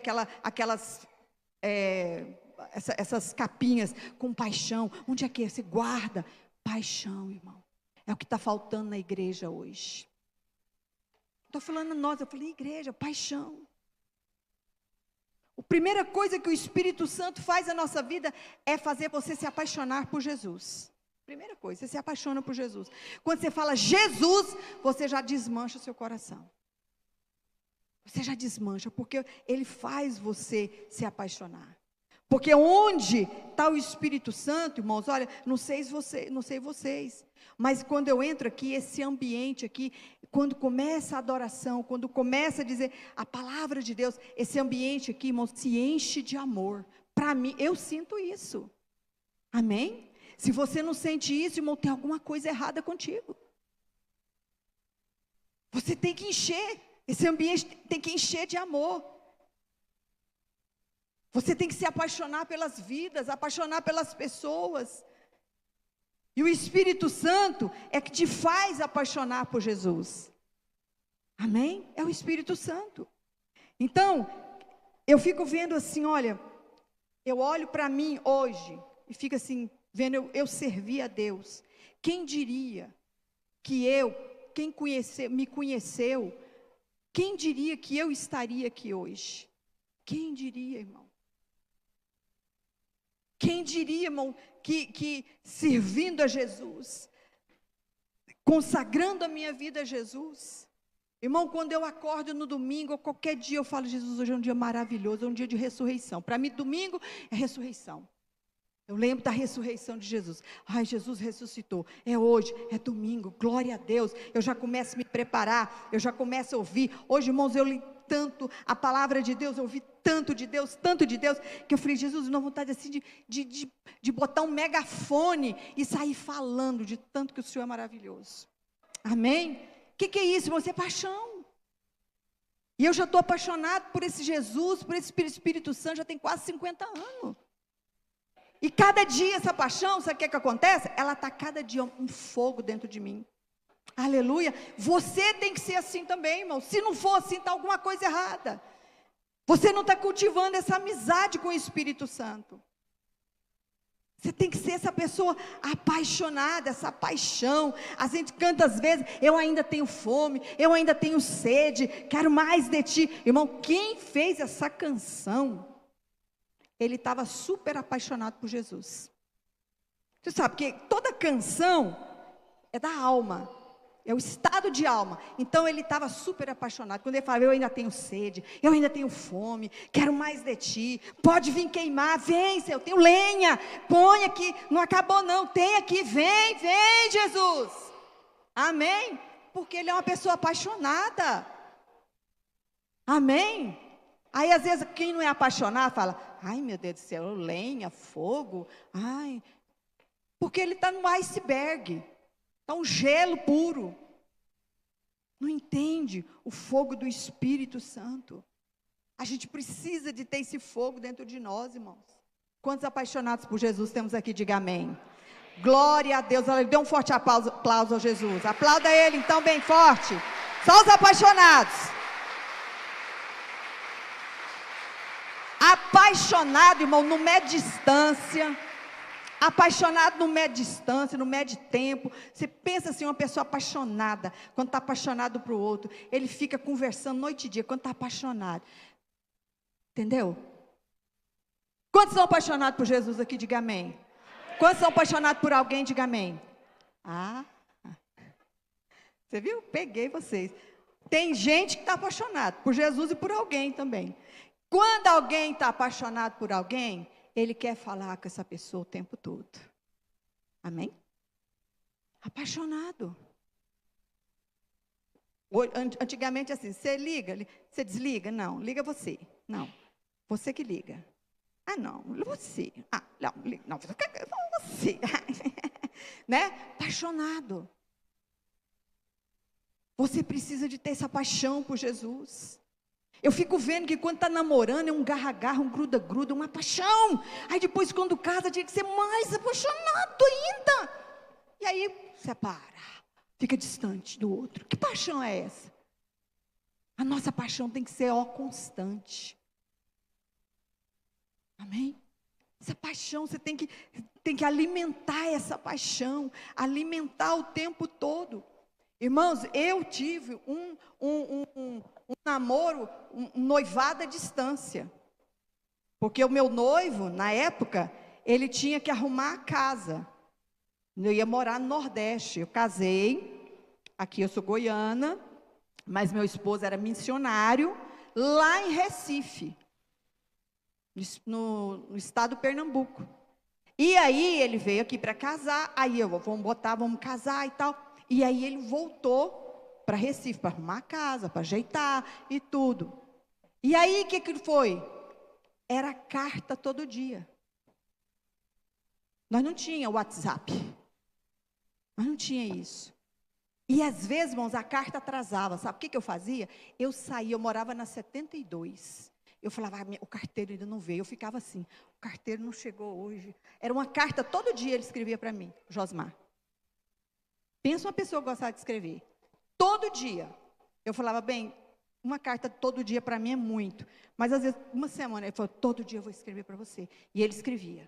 Speaker 1: essas capinhas com paixão. Onde é que é? Você guarda. Paixão, irmão. É o que está faltando na igreja hoje. Estou falando nós, eu falei igreja, paixão. A primeira coisa que o Espírito Santo faz na nossa vida é fazer você se apaixonar por Jesus. Primeira coisa, você se apaixona por Jesus. Quando você fala Jesus, você já desmancha o seu coração. Você já desmancha, porque Ele faz você se apaixonar. Porque onde está o Espírito Santo, irmãos, olha, não sei vocês, mas quando eu entro aqui, esse ambiente aqui, quando começa a adoração, quando começa a dizer a palavra de Deus, esse ambiente aqui, irmãos, se enche de amor. Para mim, eu sinto isso. Amém? Se você não sente isso, irmão, tem alguma coisa errada contigo. Você tem que encher, esse ambiente tem que encher de amor. Você tem que se apaixonar pelas vidas, apaixonar pelas pessoas. E o Espírito Santo é que te faz apaixonar por Jesus. Amém? É o Espírito Santo. Então, eu fico vendo assim, olha, eu olho para mim hoje e fico assim, vendo eu servir a Deus. Quem diria que me conheceu, quem diria que eu estaria aqui hoje? Quem diria, irmão? Quem diria, irmão, que servindo a Jesus, consagrando a minha vida a Jesus, irmão, quando eu acordo no domingo, ou qualquer dia eu falo, Jesus, hoje é um dia maravilhoso, é um dia de ressurreição. Para mim, domingo é ressurreição. Eu lembro da ressurreição de Jesus. Ai, Jesus ressuscitou. É hoje, é domingo, glória a Deus. Eu já começo a me preparar, eu já começo a ouvir. Hoje, irmãos, eu li tanto a palavra de Deus, eu ouvi tanto de Deus, que eu falei, Jesus, não vontade assim de botar um megafone e sair falando de tanto que o Senhor é maravilhoso. Amém? O que é isso, irmão? Isso é paixão. E eu já estou apaixonado por esse Jesus, por esse Espírito Santo, já tem quase 50 anos. E cada dia essa paixão, sabe o que acontece? Ela está cada dia um fogo dentro de mim. Aleluia. Você tem que ser assim também, irmão. Se não for assim, está alguma coisa errada. Você não está cultivando essa amizade com o Espírito Santo. Você tem que ser essa pessoa apaixonada, essa paixão. A gente canta às vezes, eu ainda tenho fome, eu ainda tenho sede, quero mais de ti. Irmão, quem fez essa canção, ele estava super apaixonado por Jesus. Você sabe que toda canção é da alma, é o estado de alma. Então ele estava super apaixonado. Quando ele falava, eu ainda tenho sede, eu ainda tenho fome, quero mais de ti, pode vir queimar, vem, eu tenho lenha, põe aqui, não acabou não, tem aqui, vem Jesus. Amém? Porque ele é uma pessoa apaixonada. Amém? Aí às vezes quem não é apaixonado fala, ai meu Deus do céu, lenha, fogo, ai, porque ele está no iceberg, está um gelo puro, não entende o fogo do Espírito Santo. A gente precisa de ter esse fogo dentro de nós, irmãos. Quantos apaixonados por Jesus temos aqui? Diga amém. Glória a Deus, dê um forte aplauso a Jesus, aplauda Ele então bem forte, só os apaixonados. Apaixonado, irmão, não mede distância. Apaixonado não mede distância, não mede tempo. Você pensa assim, uma pessoa apaixonada, quando está apaixonado para o outro, ele fica conversando noite e dia, quando está apaixonado. Entendeu? Quantos são apaixonados por Jesus aqui? Diga amém. Quantos são apaixonados por alguém? Diga amém. Ah, você viu? Peguei vocês. Tem gente que está apaixonado por Jesus e por alguém também. Quando alguém está apaixonado por alguém, ele quer falar com essa pessoa o tempo todo. Amém? Apaixonado. Antigamente assim, você liga, você desliga? Não, liga você. Não, você que liga. Ah, não, você. Ah, não, você. Né? Apaixonado. Você precisa de ter essa paixão por Jesus. Eu fico vendo que quando está namorando é um garra-garra, um gruda-gruda, uma paixão. Aí depois quando casa tinha que ser mais apaixonado ainda. E aí separa, fica distante do outro. Que paixão é essa? A nossa paixão tem que ser constante. Amém? Essa paixão, você tem que alimentar essa paixão, alimentar o tempo todo. Irmãos, eu tive um namoro, um noivado à distância. Porque o meu noivo, na época, ele tinha que arrumar a casa. Eu ia morar no Nordeste. Eu casei, aqui eu sou goiana, mas meu esposo era missionário, lá em Recife, no estado do Pernambuco. E aí ele veio aqui para casar, aí vamos casar e tal. E aí ele voltou para Recife, para arrumar a casa, para ajeitar e tudo. E aí o que foi? Era carta todo dia. Nós não tínhamos WhatsApp. Nós não tinha isso. E às vezes, irmãos, a carta atrasava. Sabe o que eu fazia? Eu saía, eu morava na 72. Eu falava, o carteiro ainda não veio. Eu ficava assim, o carteiro não chegou hoje. Era uma carta, todo dia ele escrevia para mim, Josmar. Pensa uma pessoa que gostava de escrever. Todo dia. Eu falava, bem, uma carta todo dia para mim é muito. Mas às vezes, uma semana, ele falou, todo dia eu vou escrever para você. E ele escrevia.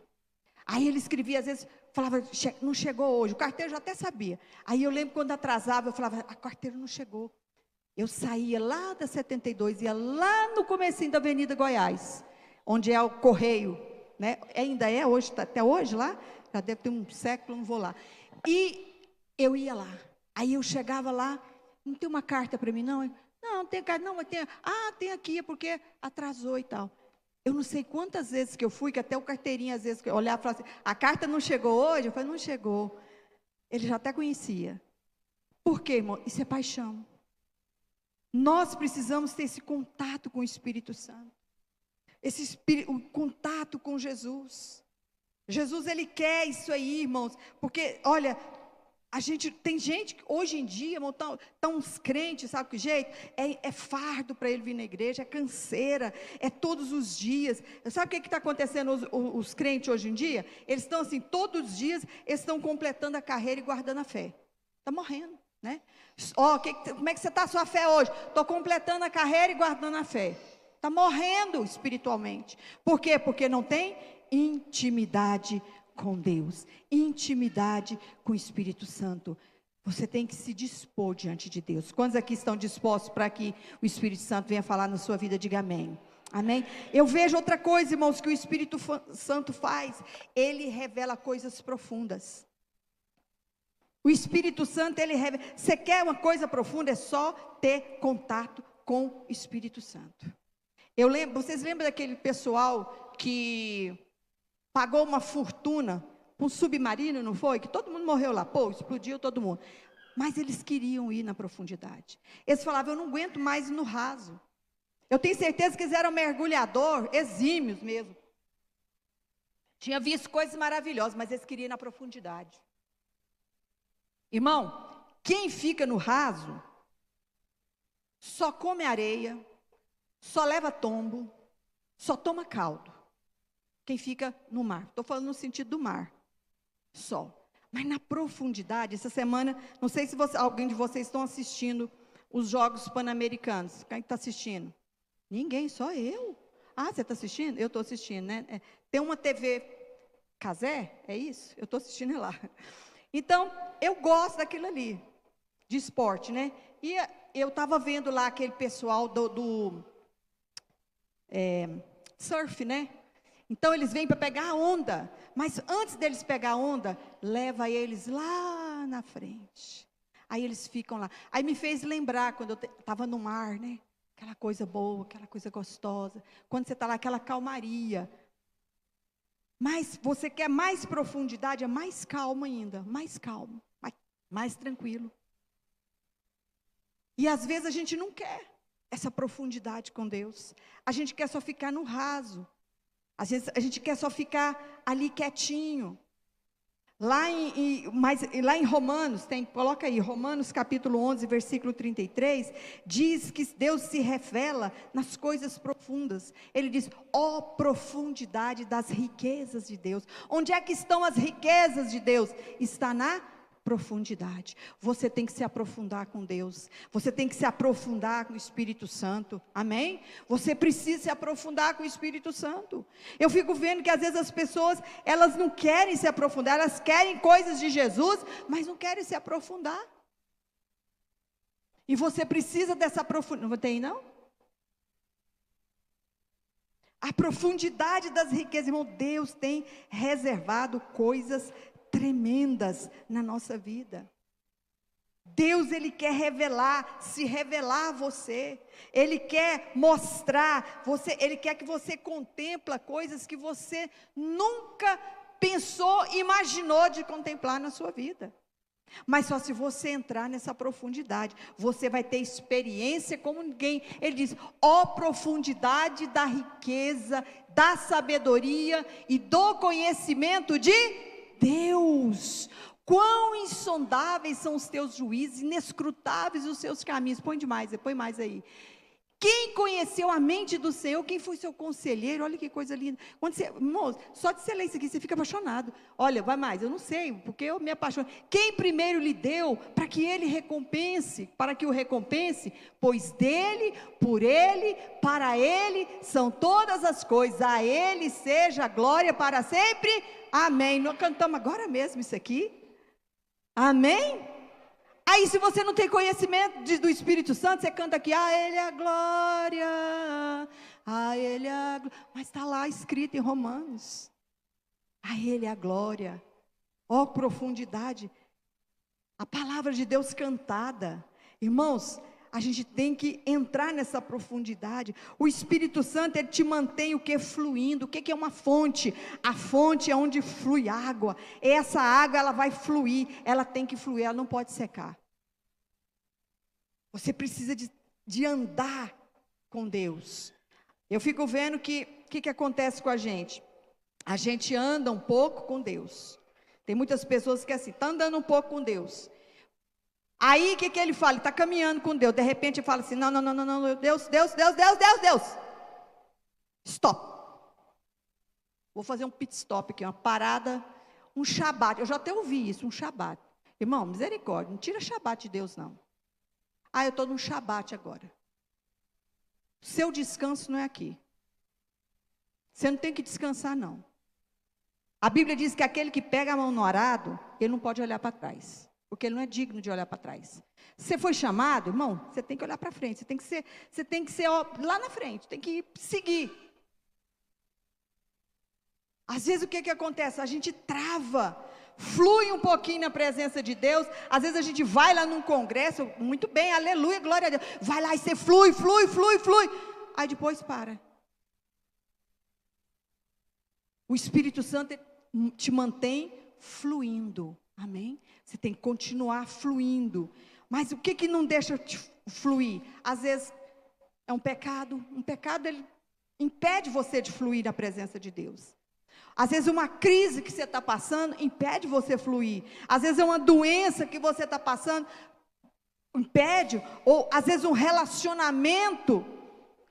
Speaker 1: Aí ele escrevia, às vezes, falava, não chegou hoje. O carteiro já até sabia. Aí eu lembro quando atrasava, eu falava, o carteiro não chegou. Eu saía lá da 72, ia lá no comecinho da Avenida Goiás, onde é o Correio, né? Ainda é hoje, até hoje lá, já deve ter um século, não vou lá. E eu ia lá. Aí eu chegava lá, não tem uma carta para mim, não? Não tem carta, não, mas tem. Ah, tem aqui, é porque atrasou e tal. Eu não sei quantas vezes que eu fui, que até o carteirinho, às vezes, que eu olhava e falava assim, a carta não chegou hoje? Eu falei, não chegou. Ele já até conhecia. Por quê, irmão? Isso é paixão. Nós precisamos ter esse contato com o Espírito Santo. O contato com Jesus. Jesus, Ele quer isso aí, irmãos. Porque, olha, tem gente que hoje em dia, irmão, tá uns crentes, sabe que jeito? É fardo para ele vir na igreja, é canseira, é todos os dias. Sabe o que está acontecendo os crentes hoje em dia? Eles estão assim, todos os dias, eles estão completando a carreira e guardando a fé. Está morrendo, né? Como é que você está a sua fé hoje? Estou completando a carreira e guardando a fé. Está morrendo espiritualmente. Por quê? Porque não tem intimidade com Deus, intimidade com o Espírito Santo. Você tem que se dispor diante de Deus. Quantos aqui estão dispostos para que o Espírito Santo venha falar na sua vida? Diga amém. Amém? Eu vejo outra coisa, irmãos, que o Espírito Santo faz. Ele revela coisas profundas. O Espírito Santo, ele revela. Você quer uma coisa profunda? É só ter contato com o Espírito Santo. Vocês lembram daquele pessoal que pagou uma fortuna para um submarino, não foi? Que todo mundo morreu lá, explodiu todo mundo. Mas eles queriam ir na profundidade. Eles falavam, eu não aguento mais ir no raso. Eu tenho certeza que eles eram mergulhador, exímios mesmo. Tinha visto coisas maravilhosas, mas eles queriam ir na profundidade. Irmão, quem fica no raso, só come areia, só leva tombo, só toma caldo. Quem fica no mar, estou falando no sentido do mar, só. Mas na profundidade, essa semana, não sei se alguém de vocês estão assistindo os Jogos Pan-Americanos. Quem está assistindo? Ninguém, só eu. Ah, você está assistindo? Eu estou assistindo, né? Tem uma TV Casé, é isso? Eu estou assistindo lá. Então, eu gosto daquilo ali, de esporte, né? E eu estava vendo lá aquele pessoal do surf, né? Então eles vêm para pegar a onda, mas antes deles pegar a onda, leva eles lá na frente. Aí eles ficam lá. Aí me fez lembrar quando eu estava no mar, né? Aquela coisa boa, aquela coisa gostosa. Quando você está lá, aquela calmaria. Mas você quer mais profundidade, é mais calmo ainda, mais calmo, mais tranquilo. E às vezes a gente não quer essa profundidade com Deus. A gente quer só ficar no raso. Às vezes a gente quer só ficar ali quietinho. Lá em Romanos, coloca aí, Romanos capítulo 11, versículo 33, diz que Deus se revela nas coisas profundas. Ele diz, ó profundidade das riquezas de Deus. Onde é que estão as riquezas de Deus? Está na profundidade. Você tem que se aprofundar com Deus. Você tem que se aprofundar com o Espírito Santo. Amém? Você precisa se aprofundar com o Espírito Santo. Eu fico vendo que às vezes as pessoas, elas não querem se aprofundar, elas querem coisas de Jesus, mas não querem se aprofundar. E você precisa dessa profundidade. Não tem, não? A profundidade das riquezas, irmão, Deus tem reservado coisas tremendas na nossa vida. Deus, Ele quer se revelar a você. Ele quer mostrar, Ele quer que você contempla coisas que você nunca pensou, imaginou de contemplar na sua vida. Mas só se você entrar nessa profundidade, você vai ter experiência como ninguém. Ele diz, ó profundidade da riqueza, da sabedoria e do conhecimento de Deus. Quão insondáveis são os teus juízos, inescrutáveis os seus caminhos. Põe mais aí. Quem conheceu a mente do Senhor? Quem foi seu conselheiro? Olha que coisa linda. Irmãos, só de você ler isso aqui, você fica apaixonado. Olha, vai mais, eu não sei, porque eu me apaixono. Quem primeiro lhe deu, para que o recompense, pois dele, por ele, para ele, são todas as coisas, a ele seja a glória para sempre. Amém. Nós cantamos agora mesmo isso aqui. Amém? Aí se você não tem conhecimento do Espírito Santo, você canta aqui, a Ele a glória, a Ele a glória. Mas está lá escrito em Romanos, a Ele a glória. Ó profundidade, a palavra de Deus cantada. Irmãos, a gente tem que entrar nessa profundidade. O Espírito Santo, ele te mantém o que? Fluindo. O que é uma fonte? A fonte é onde flui água. Essa água, ela vai fluir. Ela tem que fluir, ela não pode secar. Você precisa de andar com Deus. Eu fico vendo que o que acontece com a gente? A gente anda um pouco com Deus. Tem muitas pessoas que assim, está andando um pouco com Deus. Aí, o que ele fala? Ele está caminhando com Deus. De repente, ele fala assim, não, Deus. Stop. Vou fazer um pit stop aqui, uma parada, um shabat. Eu já até ouvi isso, um shabat. Irmão, misericórdia, não tira shabat de Deus, não. Eu estou num shabat agora. Seu descanso não é aqui. Você não tem que descansar, não. A Bíblia diz que aquele que pega a mão no arado, ele não pode olhar para trás. Porque ele não é digno de olhar para trás. Você foi chamado, irmão, você tem que olhar para frente. Você tem que ser lá na frente, tem que seguir. Às vezes o que acontece? A gente trava, flui um pouquinho na presença de Deus. Às vezes a gente vai lá num congresso, muito bem, aleluia, glória a Deus. Vai lá e você flui. Aí depois para. O Espírito Santo te mantém fluindo. Amém? Você tem que continuar fluindo. Mas o que não deixa te fluir? Às vezes é um pecado. Um pecado, ele impede você de fluir na presença de Deus. Às vezes uma crise que você está passando impede você fluir. Às vezes é uma doença que você está passando, impede. Ou às vezes um relacionamento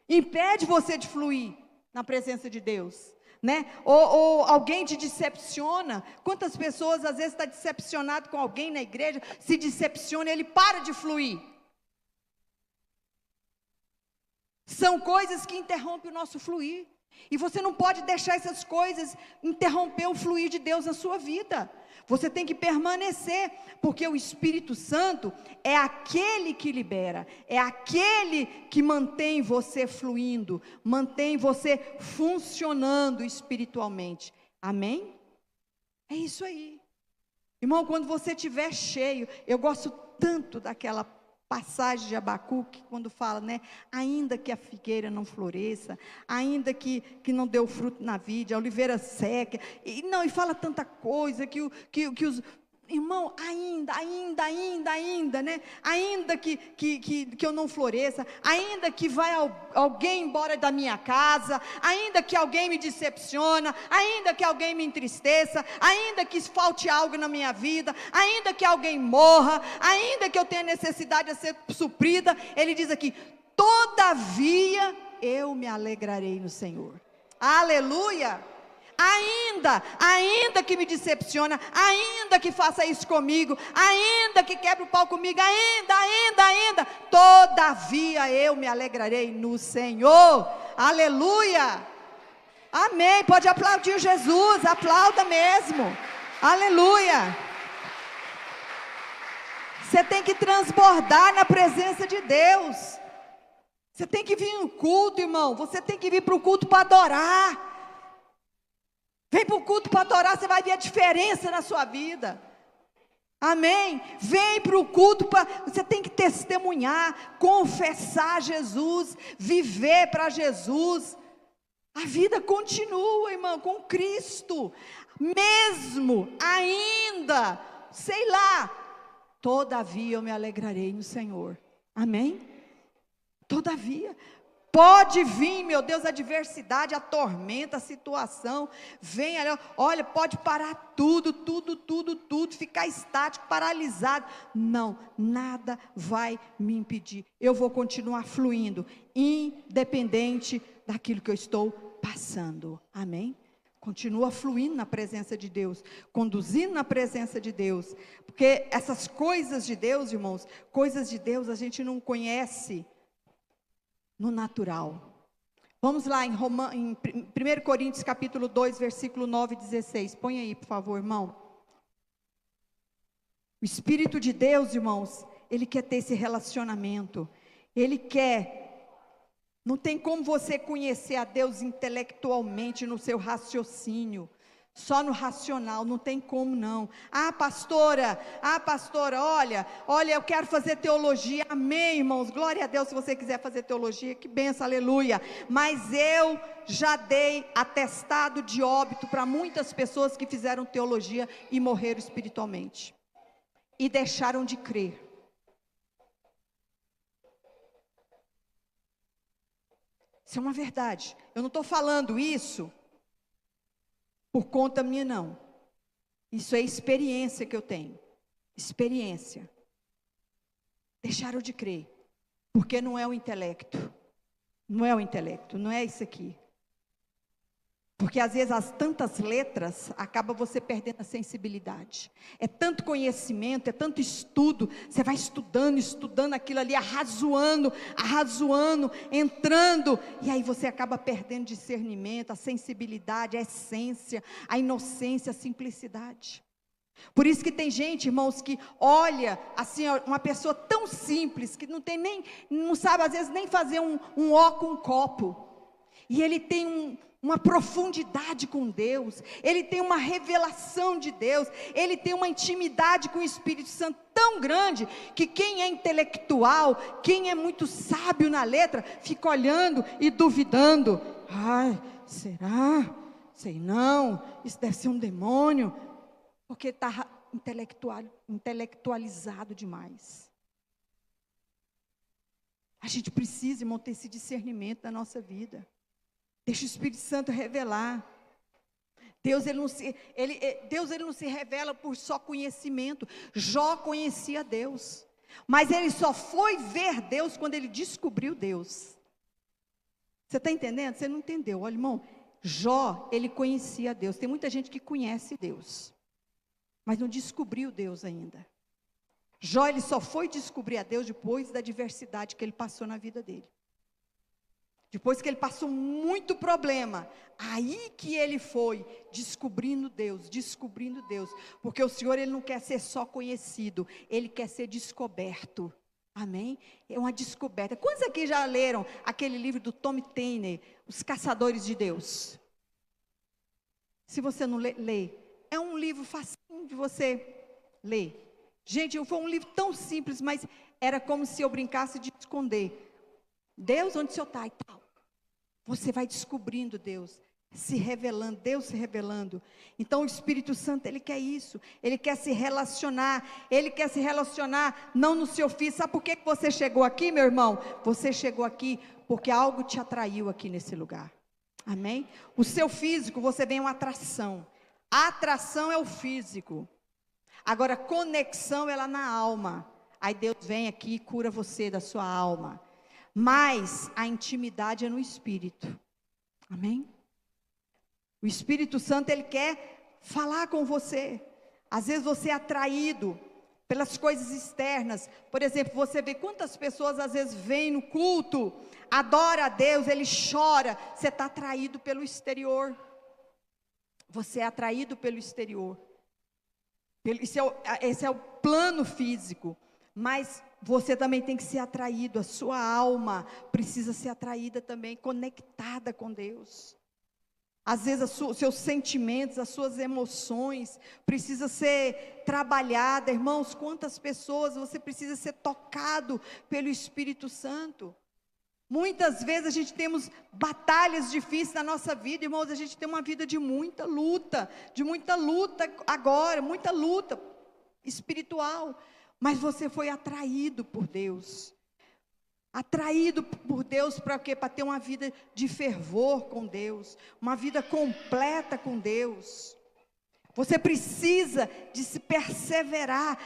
Speaker 1: impede você de fluir na presença de Deus. Né? Ou alguém te decepciona. Quantas pessoas às vezes estão decepcionado com alguém na igreja, se decepciona, ele para de fluir. São coisas que interrompem o nosso fluir. E você não pode deixar essas coisas interromper o fluir de Deus na sua vida. Você tem que permanecer, porque o Espírito Santo é aquele que libera, é aquele que mantém você fluindo, mantém você funcionando espiritualmente. Amém? É isso aí. Irmão, quando você estiver cheio, eu gosto tanto daquela passagem de Abacuque, quando fala, né? Ainda que a figueira não floresça, ainda que não deu fruto na vide, a oliveira seca, e fala tanta coisa, que os... Irmão, ainda, né? Ainda que eu não floresça, ainda que vai alguém embora da minha casa, ainda que alguém me decepciona, ainda que alguém me entristeça, ainda que falte algo na minha vida, ainda que alguém morra, ainda que eu tenha necessidade de ser suprida, ele diz aqui, todavia eu me alegrarei no Senhor. Aleluia! Ainda que me decepciona, ainda que faça isso comigo, ainda que quebre o pau comigo, ainda, todavia eu me alegrarei no Senhor. Aleluia! Amém. Pode aplaudir Jesus, aplauda mesmo. Aleluia! Você tem que transbordar na presença de Deus. Você tem que vir no culto, irmão. Você tem que vir para o culto para adorar. Vem para o culto para adorar, você vai ver a diferença na sua vida. Amém? Vem para o culto, você tem que testemunhar, confessar Jesus, viver para Jesus. A vida continua, irmão, com Cristo. Mesmo, ainda, sei lá, todavia eu me alegrarei no Senhor. Amém? Todavia. Pode vir, meu Deus, a adversidade, a tormenta, a situação, vem, olha, pode parar tudo, ficar estático, paralisado. Não, nada vai me impedir. Eu vou continuar fluindo, independente daquilo que eu estou passando. Amém? Continua fluindo na presença de Deus, conduzindo na presença de Deus, porque essas coisas de Deus, irmãos, coisas de Deus a gente não conhece no natural. Vamos lá em 1 Coríntios capítulo 2, versículo 9 e 16. Põe aí, por favor, irmão. O Espírito de Deus, irmãos, Ele quer ter esse relacionamento. Ele quer. Não tem como você conhecer a Deus intelectualmente no seu raciocínio. Só no racional, não tem como não. Pastora, olha, eu quero fazer teologia. Amém, irmãos, glória a Deus. Se você quiser fazer teologia, que benção, aleluia. Mas eu já dei atestado de óbito para muitas pessoas que fizeram teologia e morreram espiritualmente, e deixaram de crer. Isso é uma verdade. Eu não estou falando isso por conta minha, não. Isso é experiência que eu tenho. Experiência. Deixaram de crer. Porque não é o intelecto. Não é o intelecto, não é isso aqui. Porque às vezes as tantas letras, acaba você perdendo a sensibilidade. É tanto conhecimento, é tanto estudo, você vai estudando aquilo ali, arrazoando, entrando, e aí você acaba perdendo discernimento, a sensibilidade, a essência, a inocência, a simplicidade. Por isso que tem gente, irmãos, que olha, assim, uma pessoa tão simples, que não sabe às vezes nem fazer um ó com um copo, e ele tem uma profundidade com Deus, ele tem uma revelação de Deus, ele tem uma intimidade com o Espírito Santo tão grande, que quem é intelectual, quem é muito sábio na letra, fica olhando e duvidando. Será? Sei não, isso deve ser um demônio, porque está intelectualizado demais. A gente precisa, irmão, ter esse discernimento na nossa vida. Deixa o Espírito Santo revelar. Deus ele não se revela por só conhecimento. Jó conhecia Deus, mas ele só foi ver Deus quando ele descobriu Deus. Você está entendendo? Você não entendeu. Olha, irmão, Jó, ele conhecia Deus. Tem muita gente que conhece Deus, mas não descobriu Deus ainda. Jó, ele só foi descobrir a Deus depois da adversidade que ele passou na vida dele. Depois que ele passou muito problema, aí que ele foi descobrindo Deus, porque o Senhor, ele não quer ser só conhecido, ele quer ser descoberto, amém? É uma descoberta. Quantos aqui já leram aquele livro do Tom Taylor, Os Caçadores de Deus? Se você não lê, é um livro facinho de você ler. Gente, foi um livro tão simples, mas era como se eu brincasse de esconder. Deus, onde o Senhor está e tal. Você vai descobrindo Deus, se revelando, Deus se revelando. Então o Espírito Santo, ele quer isso, ele quer se relacionar não no seu ofício. Sabe por que você chegou aqui, meu irmão? Você chegou aqui porque algo te atraiu aqui nesse lugar, amém? O seu físico, você vem uma atração, a atração é o físico, agora conexão é lá na alma. Aí Deus vem aqui e cura você da sua alma. Mas a intimidade é no Espírito, amém? O Espírito Santo, ele quer falar com você. Às vezes você é atraído pelas coisas externas. Por exemplo, você vê quantas pessoas às vezes vêm no culto, adora a Deus, ele chora. Você está atraído pelo exterior. Você é atraído pelo exterior. Esse é o plano físico. Mas você também tem que ser atraído, a sua alma precisa ser atraída também, conectada com Deus. Às vezes os seus sentimentos, as suas emoções precisam ser trabalhadas. Irmãos, quantas pessoas você precisa ser tocado pelo Espírito Santo. Muitas vezes a gente temos batalhas difíceis na nossa vida, irmãos. A gente tem uma vida de muita luta agora, muita luta espiritual. Mas você foi atraído por Deus. Atraído por Deus para quê? Para ter uma vida de fervor com Deus. Uma vida completa com Deus. Você precisa de se perseverar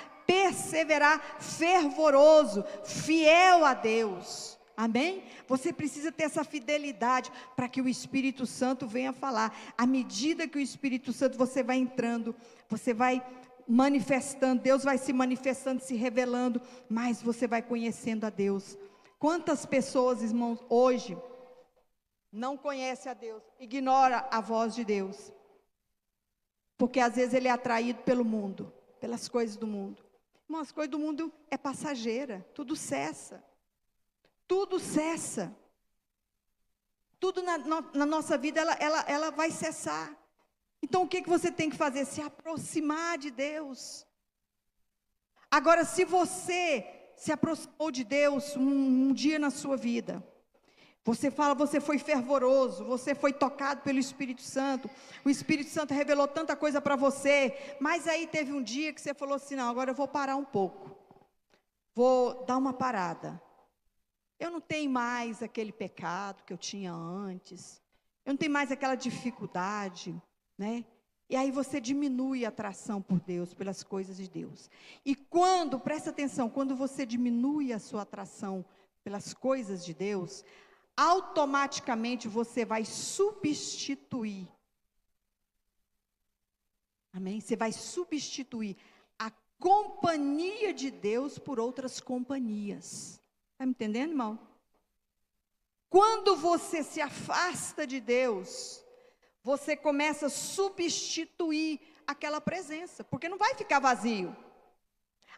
Speaker 1: fervoroso, fiel a Deus. Amém? Você precisa ter essa fidelidade para que o Espírito Santo venha falar. À medida que o Espírito Santo, você vai entrando, você vai manifestando, Deus vai se manifestando, se revelando, mas você vai conhecendo a Deus. Quantas pessoas, irmãos, hoje não conhecem a Deus, ignora a voz de Deus, porque às vezes ele é atraído pelo mundo, pelas coisas do mundo. Irmãos, as coisas do mundo é passageira, tudo cessa, tudo na nossa vida ela vai cessar. Então o que você tem que fazer? Se aproximar de Deus. Agora, se você se aproximou de Deus um dia na sua vida, você foi fervoroso, você foi tocado pelo Espírito Santo, o Espírito Santo revelou tanta coisa para você, mas aí teve um dia que você falou assim: não, agora eu vou parar um pouco, vou dar uma parada, eu não tenho mais aquele pecado que eu tinha antes, eu não tenho mais aquela dificuldade, né? E aí você diminui a atração por Deus, pelas coisas de Deus. E presta atenção, quando você diminui a sua atração pelas coisas de Deus, automaticamente você vai substituir. Amém? Você vai substituir a companhia de Deus por outras companhias. Está me entendendo, irmão? Quando você se afasta de Deus, você começa a substituir aquela presença, porque não vai ficar vazio.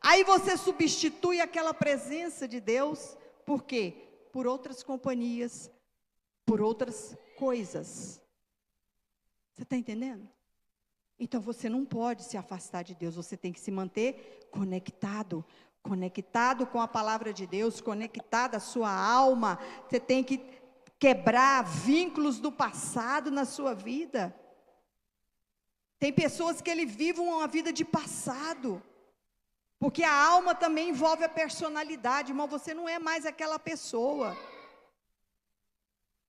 Speaker 1: Aí você substitui aquela presença de Deus, por quê? Por outras companhias, por outras coisas. Você está entendendo? Então você não pode se afastar de Deus, você tem que se manter conectado com a palavra de Deus, conectado à sua alma. Você tem que quebrar vínculos do passado na sua vida. Tem pessoas que vivem uma vida de passado, porque a alma também envolve a personalidade. Irmão, você não é mais aquela pessoa,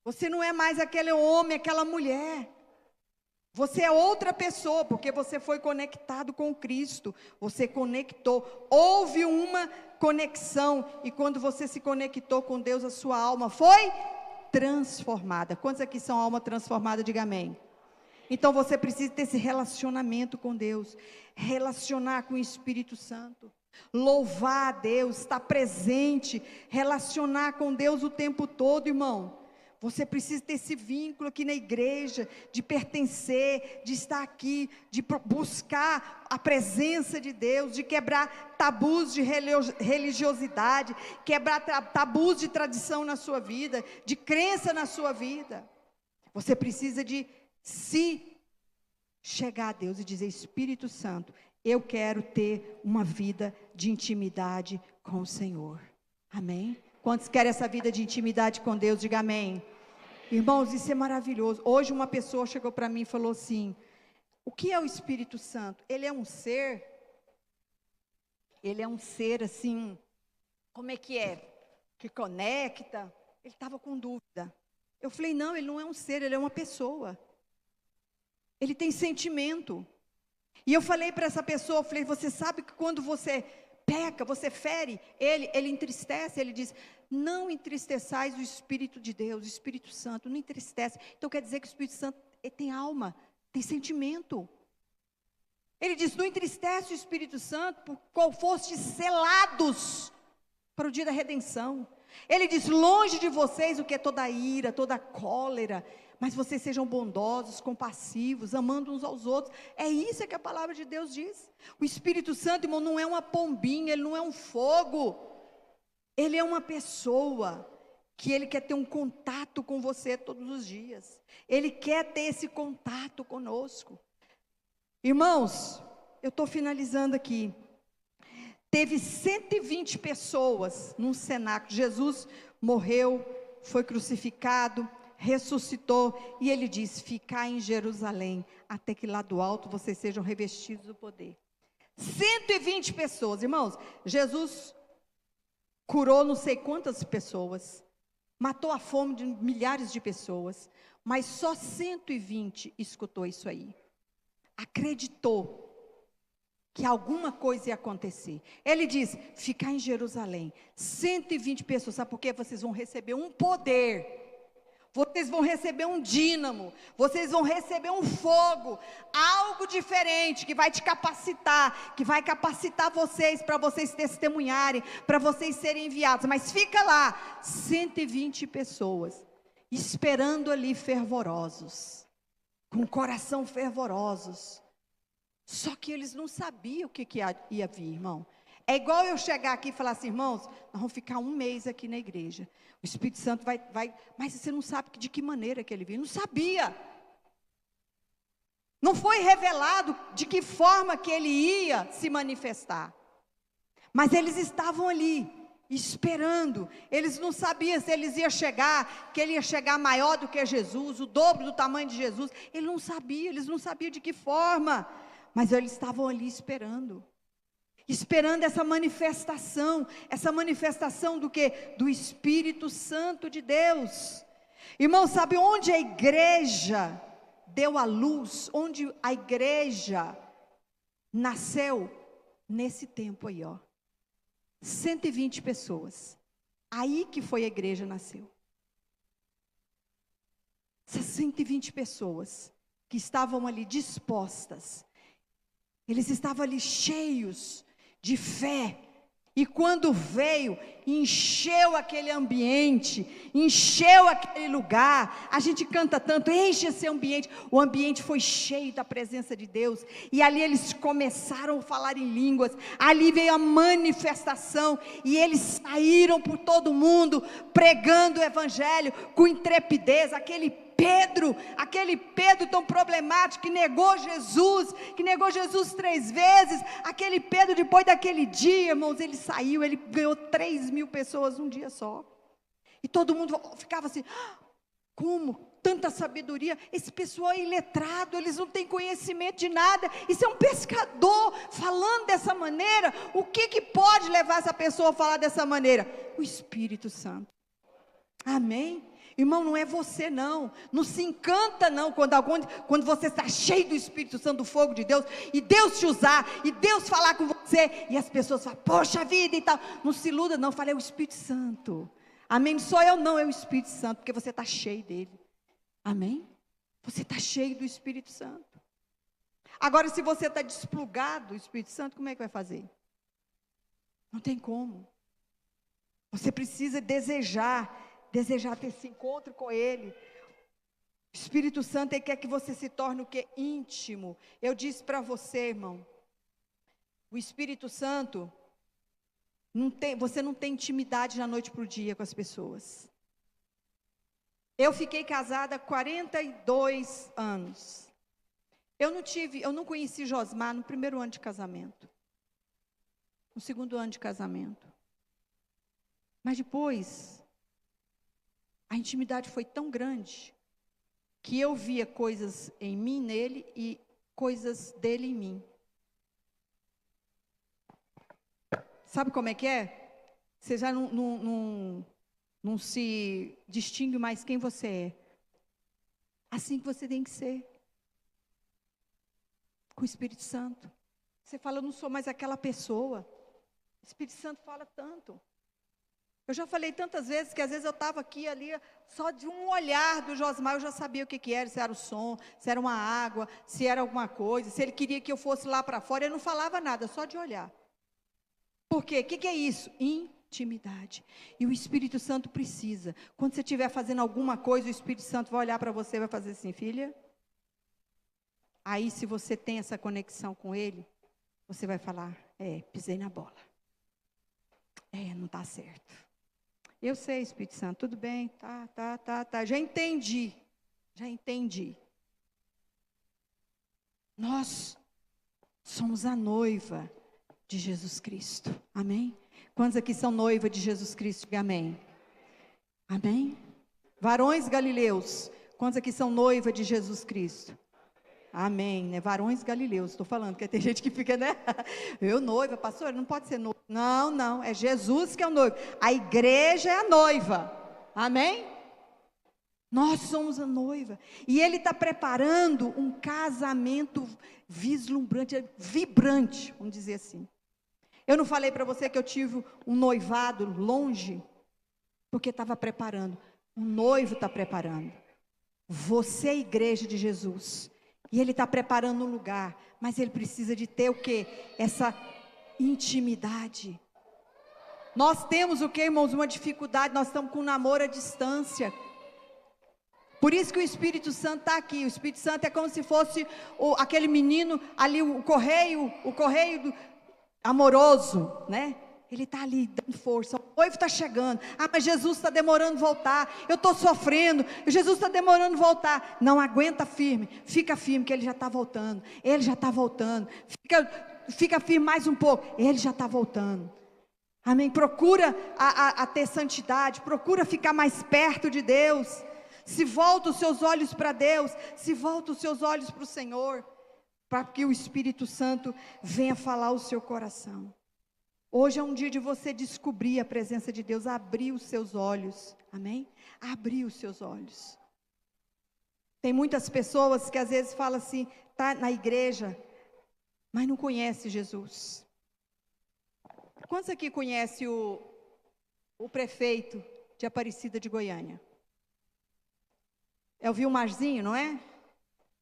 Speaker 1: você não é mais aquele homem, aquela mulher, você é outra pessoa, porque você foi conectado com Cristo, você conectou, houve uma conexão, e quando você se conectou com Deus, a sua alma foi transformada. Quantos aqui são alma transformada? Diga amém. Então você precisa ter esse relacionamento com Deus, relacionar com o Espírito Santo, louvar a Deus, estar presente, relacionar com Deus o tempo todo, irmão. Você precisa ter esse vínculo aqui na igreja, de pertencer, de estar aqui, de buscar a presença de Deus, de quebrar tabus de religiosidade, quebrar tabus de tradição na sua vida, de crença na sua vida. Você precisa de se chegar a Deus e dizer: Espírito Santo, eu quero ter uma vida de intimidade com o Senhor. Amém? Quantos querem essa vida de intimidade com Deus? Diga amém. Irmãos, isso é maravilhoso. Hoje uma pessoa chegou para mim e falou assim: o que é o Espírito Santo? Ele é um ser assim, como é? Que conecta? Ele estava com dúvida. Eu falei: não, ele não é um ser, ele é uma pessoa. Ele tem sentimento. E eu falei para essa pessoa, eu falei: você sabe que quando você peca, você fere, ele entristece, ele diz: não entristeçais o Espírito de Deus, o Espírito Santo, não entristece. Então quer dizer que o Espírito Santo tem alma, tem sentimento. Ele diz: não entristece o Espírito Santo, por qual fostes selados para o dia da redenção. Ele diz: longe de vocês o que é toda ira, toda cólera, mas vocês sejam bondosos, compassivos, amando uns aos outros. É isso que a palavra de Deus diz. O Espírito Santo, irmão, não é uma pombinha, ele não é um fogo. Ele é uma pessoa que ele quer ter um contato com você todos os dias. Ele quer ter esse contato conosco. Irmãos, eu estou finalizando aqui. Teve 120 pessoas num cenáculo. Jesus morreu, foi crucificado, ressuscitou, e ele diz: ficai em Jerusalém, até que lá do alto vocês sejam revestidos do poder. 120 pessoas, irmãos. Jesus curou não sei quantas pessoas, matou a fome de milhares de pessoas, mas só 120 escutou isso aí, acreditou que alguma coisa ia acontecer. Ele diz: ficar em Jerusalém, 120 pessoas, sabe por quê? Vocês vão receber um poder, vocês vão receber um dínamo, vocês vão receber um fogo, algo diferente, que vai te capacitar, que vai capacitar vocês, para vocês testemunharem, para vocês serem enviados. Mas fica lá, 120 pessoas, esperando ali, fervorosos, com o coração fervorosos. Só que eles não sabiam o que ia vir, irmão. É igual eu chegar aqui e falar assim: irmãos, nós vamos ficar um mês aqui na igreja. O Espírito Santo vai, mas você não sabe de que maneira que ele vem. Não sabia. Não foi revelado de que forma que ele ia se manifestar. Mas eles estavam ali, esperando. Eles não sabiam se eles iam chegar, que ele ia chegar maior do que Jesus, o dobro do tamanho de Jesus. Eles não sabiam de que forma. Mas eles estavam ali esperando essa manifestação do quê? Do Espírito Santo de Deus. Irmão, sabe onde a igreja deu a luz, onde a igreja nasceu? Nesse tempo aí, ó, 120 pessoas, aí que foi a igreja nasceu. Essas 120 pessoas que estavam ali dispostas, eles estavam ali cheios de fé, e quando veio, encheu aquele ambiente, encheu aquele lugar. A gente canta tanto: enche esse ambiente. O ambiente foi cheio da presença de Deus, e ali eles começaram a falar em línguas, ali veio a manifestação, e eles saíram por todo mundo, pregando o evangelho com intrepidez. Aquele Pedro tão problemático, que negou Jesus 3 vezes, aquele Pedro, depois daquele dia, irmãos, ele saiu, ele ganhou 3.000 pessoas num dia só, e todo mundo ficava assim: como? Tanta sabedoria, esse pessoal é iletrado, eles não têm conhecimento de nada, isso é um pescador falando dessa maneira. O que pode levar essa pessoa a falar dessa maneira? O Espírito Santo. Amém? Irmão, não é você não se encanta não, quando você está cheio do Espírito Santo, do fogo de Deus, e Deus te usar, e Deus falar com você, e as pessoas falam: poxa vida e tal. Não se iluda não, fala: é o Espírito Santo. Amém? Não sou eu não, é o Espírito Santo, porque você está cheio dele. Amém? Você está cheio do Espírito Santo. Agora, se você está desplugado do Espírito Santo, como é que vai fazer? Não tem como. Você precisa desejar desejar ter esse encontro com Ele. O Espírito Santo, Ele quer que você se torne o quê? Íntimo. Eu disse para você, irmão, o Espírito Santo, você não tem intimidade da noite para o dia com as pessoas. Eu fiquei casada há 42 anos. Eu não conheci Josmar no primeiro ano de casamento. No segundo ano de casamento. Mas depois, a intimidade foi tão grande, que eu via coisas em mim, nele, e coisas dele em mim. Sabe como é que é? Você já não se distingue mais quem você é. Assim que você tem que ser. Com o Espírito Santo. Você fala, eu não sou mais aquela pessoa. O Espírito Santo fala tanto. Eu já falei tantas vezes que às vezes eu estava aqui, ali, só de um olhar do Josmar, eu já sabia o que era, se era o som, se era uma água, se era alguma coisa, se ele queria que eu fosse lá para fora, eu não falava nada, só de olhar. Por quê? O que é isso? Intimidade. E o Espírito Santo precisa. Quando você estiver fazendo alguma coisa, o Espírito Santo vai olhar para você e vai fazer assim, filha. Aí, se você tem essa conexão com Ele, você vai falar, pisei na bola. Não está certo. Eu sei, Espírito Santo, tudo bem, tá. Já entendi. Nós somos a noiva de Jesus Cristo. Amém? Quantos aqui são noiva de Jesus Cristo? Diga amém. Amém? Varões galileus, quantos aqui são noiva de Jesus Cristo? Amém, né? Varões galileus, estou falando, porque tem gente que fica, né? Eu noiva, pastor, não pode ser noiva. Não, é Jesus que é o noivo. A igreja é a noiva. Amém? Nós somos a noiva. E Ele está preparando um casamento vislumbrante, vibrante, vamos dizer assim. Eu não falei para você que eu tive um noivado longe, porque estava preparando. O noivo está preparando. Você é a igreja de Jesus. E Ele está preparando um lugar, mas Ele precisa de ter o quê? Essa intimidade. Nós temos o quê, irmãos? Uma dificuldade, nós estamos com um namoro à distância. Por isso que o Espírito Santo está aqui. O Espírito Santo é como se fosse aquele menino ali, o correio amoroso, né? Ele está ali dando força, o noivo está chegando, mas Jesus está demorando voltar, eu estou sofrendo, Jesus está demorando voltar, não aguenta firme, fica firme que Ele já está voltando, fica firme mais um pouco, Ele já está voltando, amém? Procura a ter santidade, procura ficar mais perto de Deus, se volta os seus olhos para Deus, se volta os seus olhos para o Senhor, para que o Espírito Santo venha falar ao seu coração. Hoje é um dia de você descobrir a presença de Deus, abrir os seus olhos, amém? Abrir os seus olhos. Tem muitas pessoas que às vezes falam assim, está na igreja, mas não conhece Jesus. Quantos aqui conhece o prefeito de Aparecida de Goiânia? É o Vilmarzinho, não é?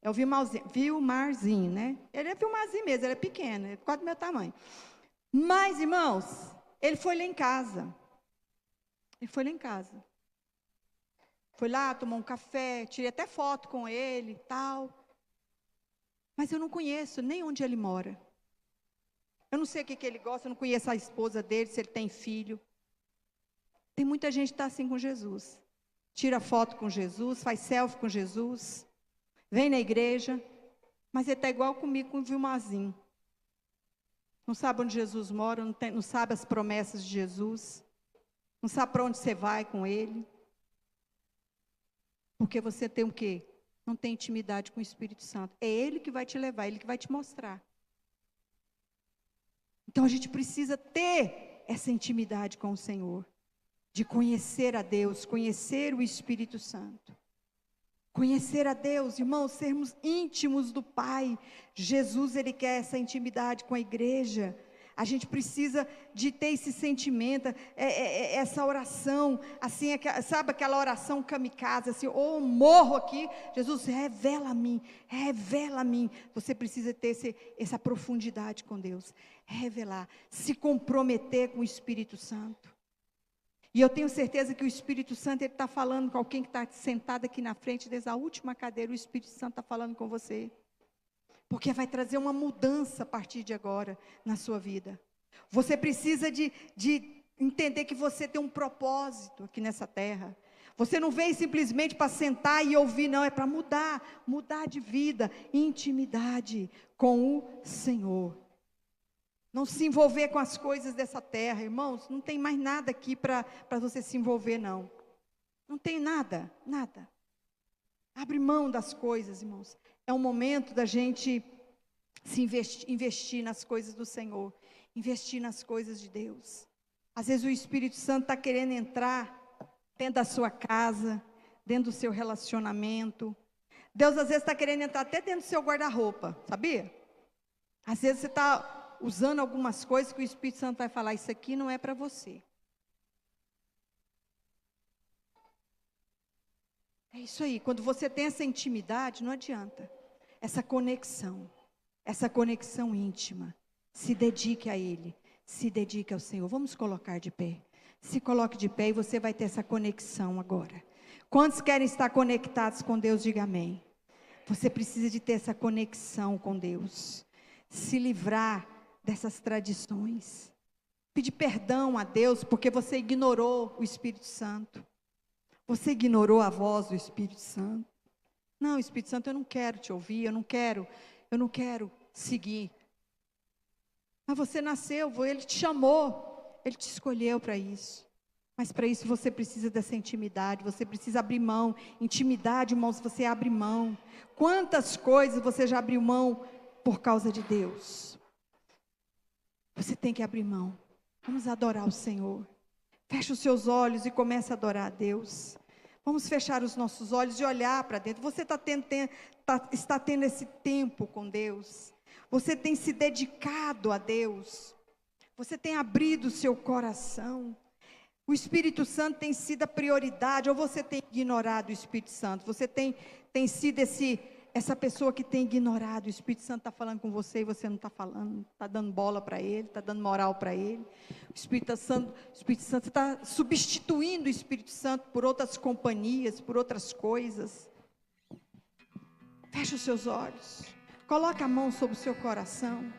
Speaker 1: É o Vilmarzinho, né? Ele é Vilmarzinho mesmo, ele é pequeno, ele é quase do meu tamanho. Mas, irmãos, ele foi lá em casa. Foi lá, tomou um café, tirei até foto com ele e tal. Mas eu não conheço nem onde ele mora. Eu não sei o que ele gosta, eu não conheço a esposa dele, se ele tem filho. Tem muita gente que está assim com Jesus. Tira foto com Jesus, faz selfie com Jesus. Vem na igreja. Mas ele está igual comigo, com o Vilmarzinho. Não sabe onde Jesus mora, não sabe as promessas de Jesus, não sabe para onde você vai com Ele. Porque você tem o quê? Não tem intimidade com o Espírito Santo. É Ele que vai te levar, Ele que vai te mostrar. Então a gente precisa ter essa intimidade com o Senhor, de conhecer a Deus, conhecer o Espírito Santo. Conhecer a Deus, irmãos, sermos íntimos do Pai. Jesus, Ele quer essa intimidade com a igreja. A gente precisa de ter esse sentimento, essa oração, assim, sabe aquela oração kamikaze, assim, ou morro aqui, Jesus, revela a mim. Você precisa ter essa profundidade com Deus, revelar, se comprometer com o Espírito Santo. E eu tenho certeza que o Espírito Santo está falando com alguém que está sentado aqui na frente, desde a última cadeira, o Espírito Santo está falando com você. Porque vai trazer uma mudança a partir de agora na sua vida. Você precisa de entender que você tem um propósito aqui nessa terra. Você não veio simplesmente para sentar e ouvir, não, é para mudar de vida, intimidade com o Senhor. Não se envolver com as coisas dessa terra, irmãos, não tem mais nada aqui para você se envolver, não. Não tem nada. Abre mão das coisas, irmãos. É um momento da gente se investir nas coisas do Senhor, investir nas coisas de Deus. Às vezes o Espírito Santo está querendo entrar dentro da sua casa, dentro do seu relacionamento. Deus às vezes está querendo entrar até dentro do seu guarda-roupa, sabia? Às vezes você está usando algumas coisas que o Espírito Santo vai falar, isso aqui não é para você. É isso aí, quando você tem essa intimidade, não adianta. Essa conexão íntima, se dedique a Ele, se dedique ao Senhor. Vamos colocar de pé. Se coloque de pé e você vai ter essa conexão agora. Quantos querem estar conectados com Deus? Diga amém. Você precisa de ter essa conexão com Deus. Se livrar dessas tradições. Pedir perdão a Deus porque você ignorou o Espírito Santo. Você ignorou a voz do Espírito Santo. Não, Espírito Santo, eu não quero te ouvir, eu não quero seguir. Mas você nasceu, Ele te chamou, Ele te escolheu para isso. Mas para isso você precisa dessa intimidade, você precisa abrir mão. Intimidade, irmãos, você abre mão. Quantas coisas você já abriu mão por causa de Deus? Você tem que abrir mão. Vamos adorar o Senhor. Feche os seus olhos e comece a adorar a Deus. Vamos fechar os nossos olhos e olhar para dentro. Você está tendo esse tempo com Deus. Você tem se dedicado a Deus. Você tem abrido o seu coração. O Espírito Santo tem sido a prioridade. Ou você tem ignorado o Espírito Santo? Você tem sido essa pessoa que tem ignorado. O Espírito Santo está falando com você e você não está falando. Está dando bola para Ele, está dando moral para Ele. O Espírito Santo está substituindo o Espírito Santo por outras companhias, por outras coisas. Feche os seus olhos. Coloque a mão sobre o seu coração.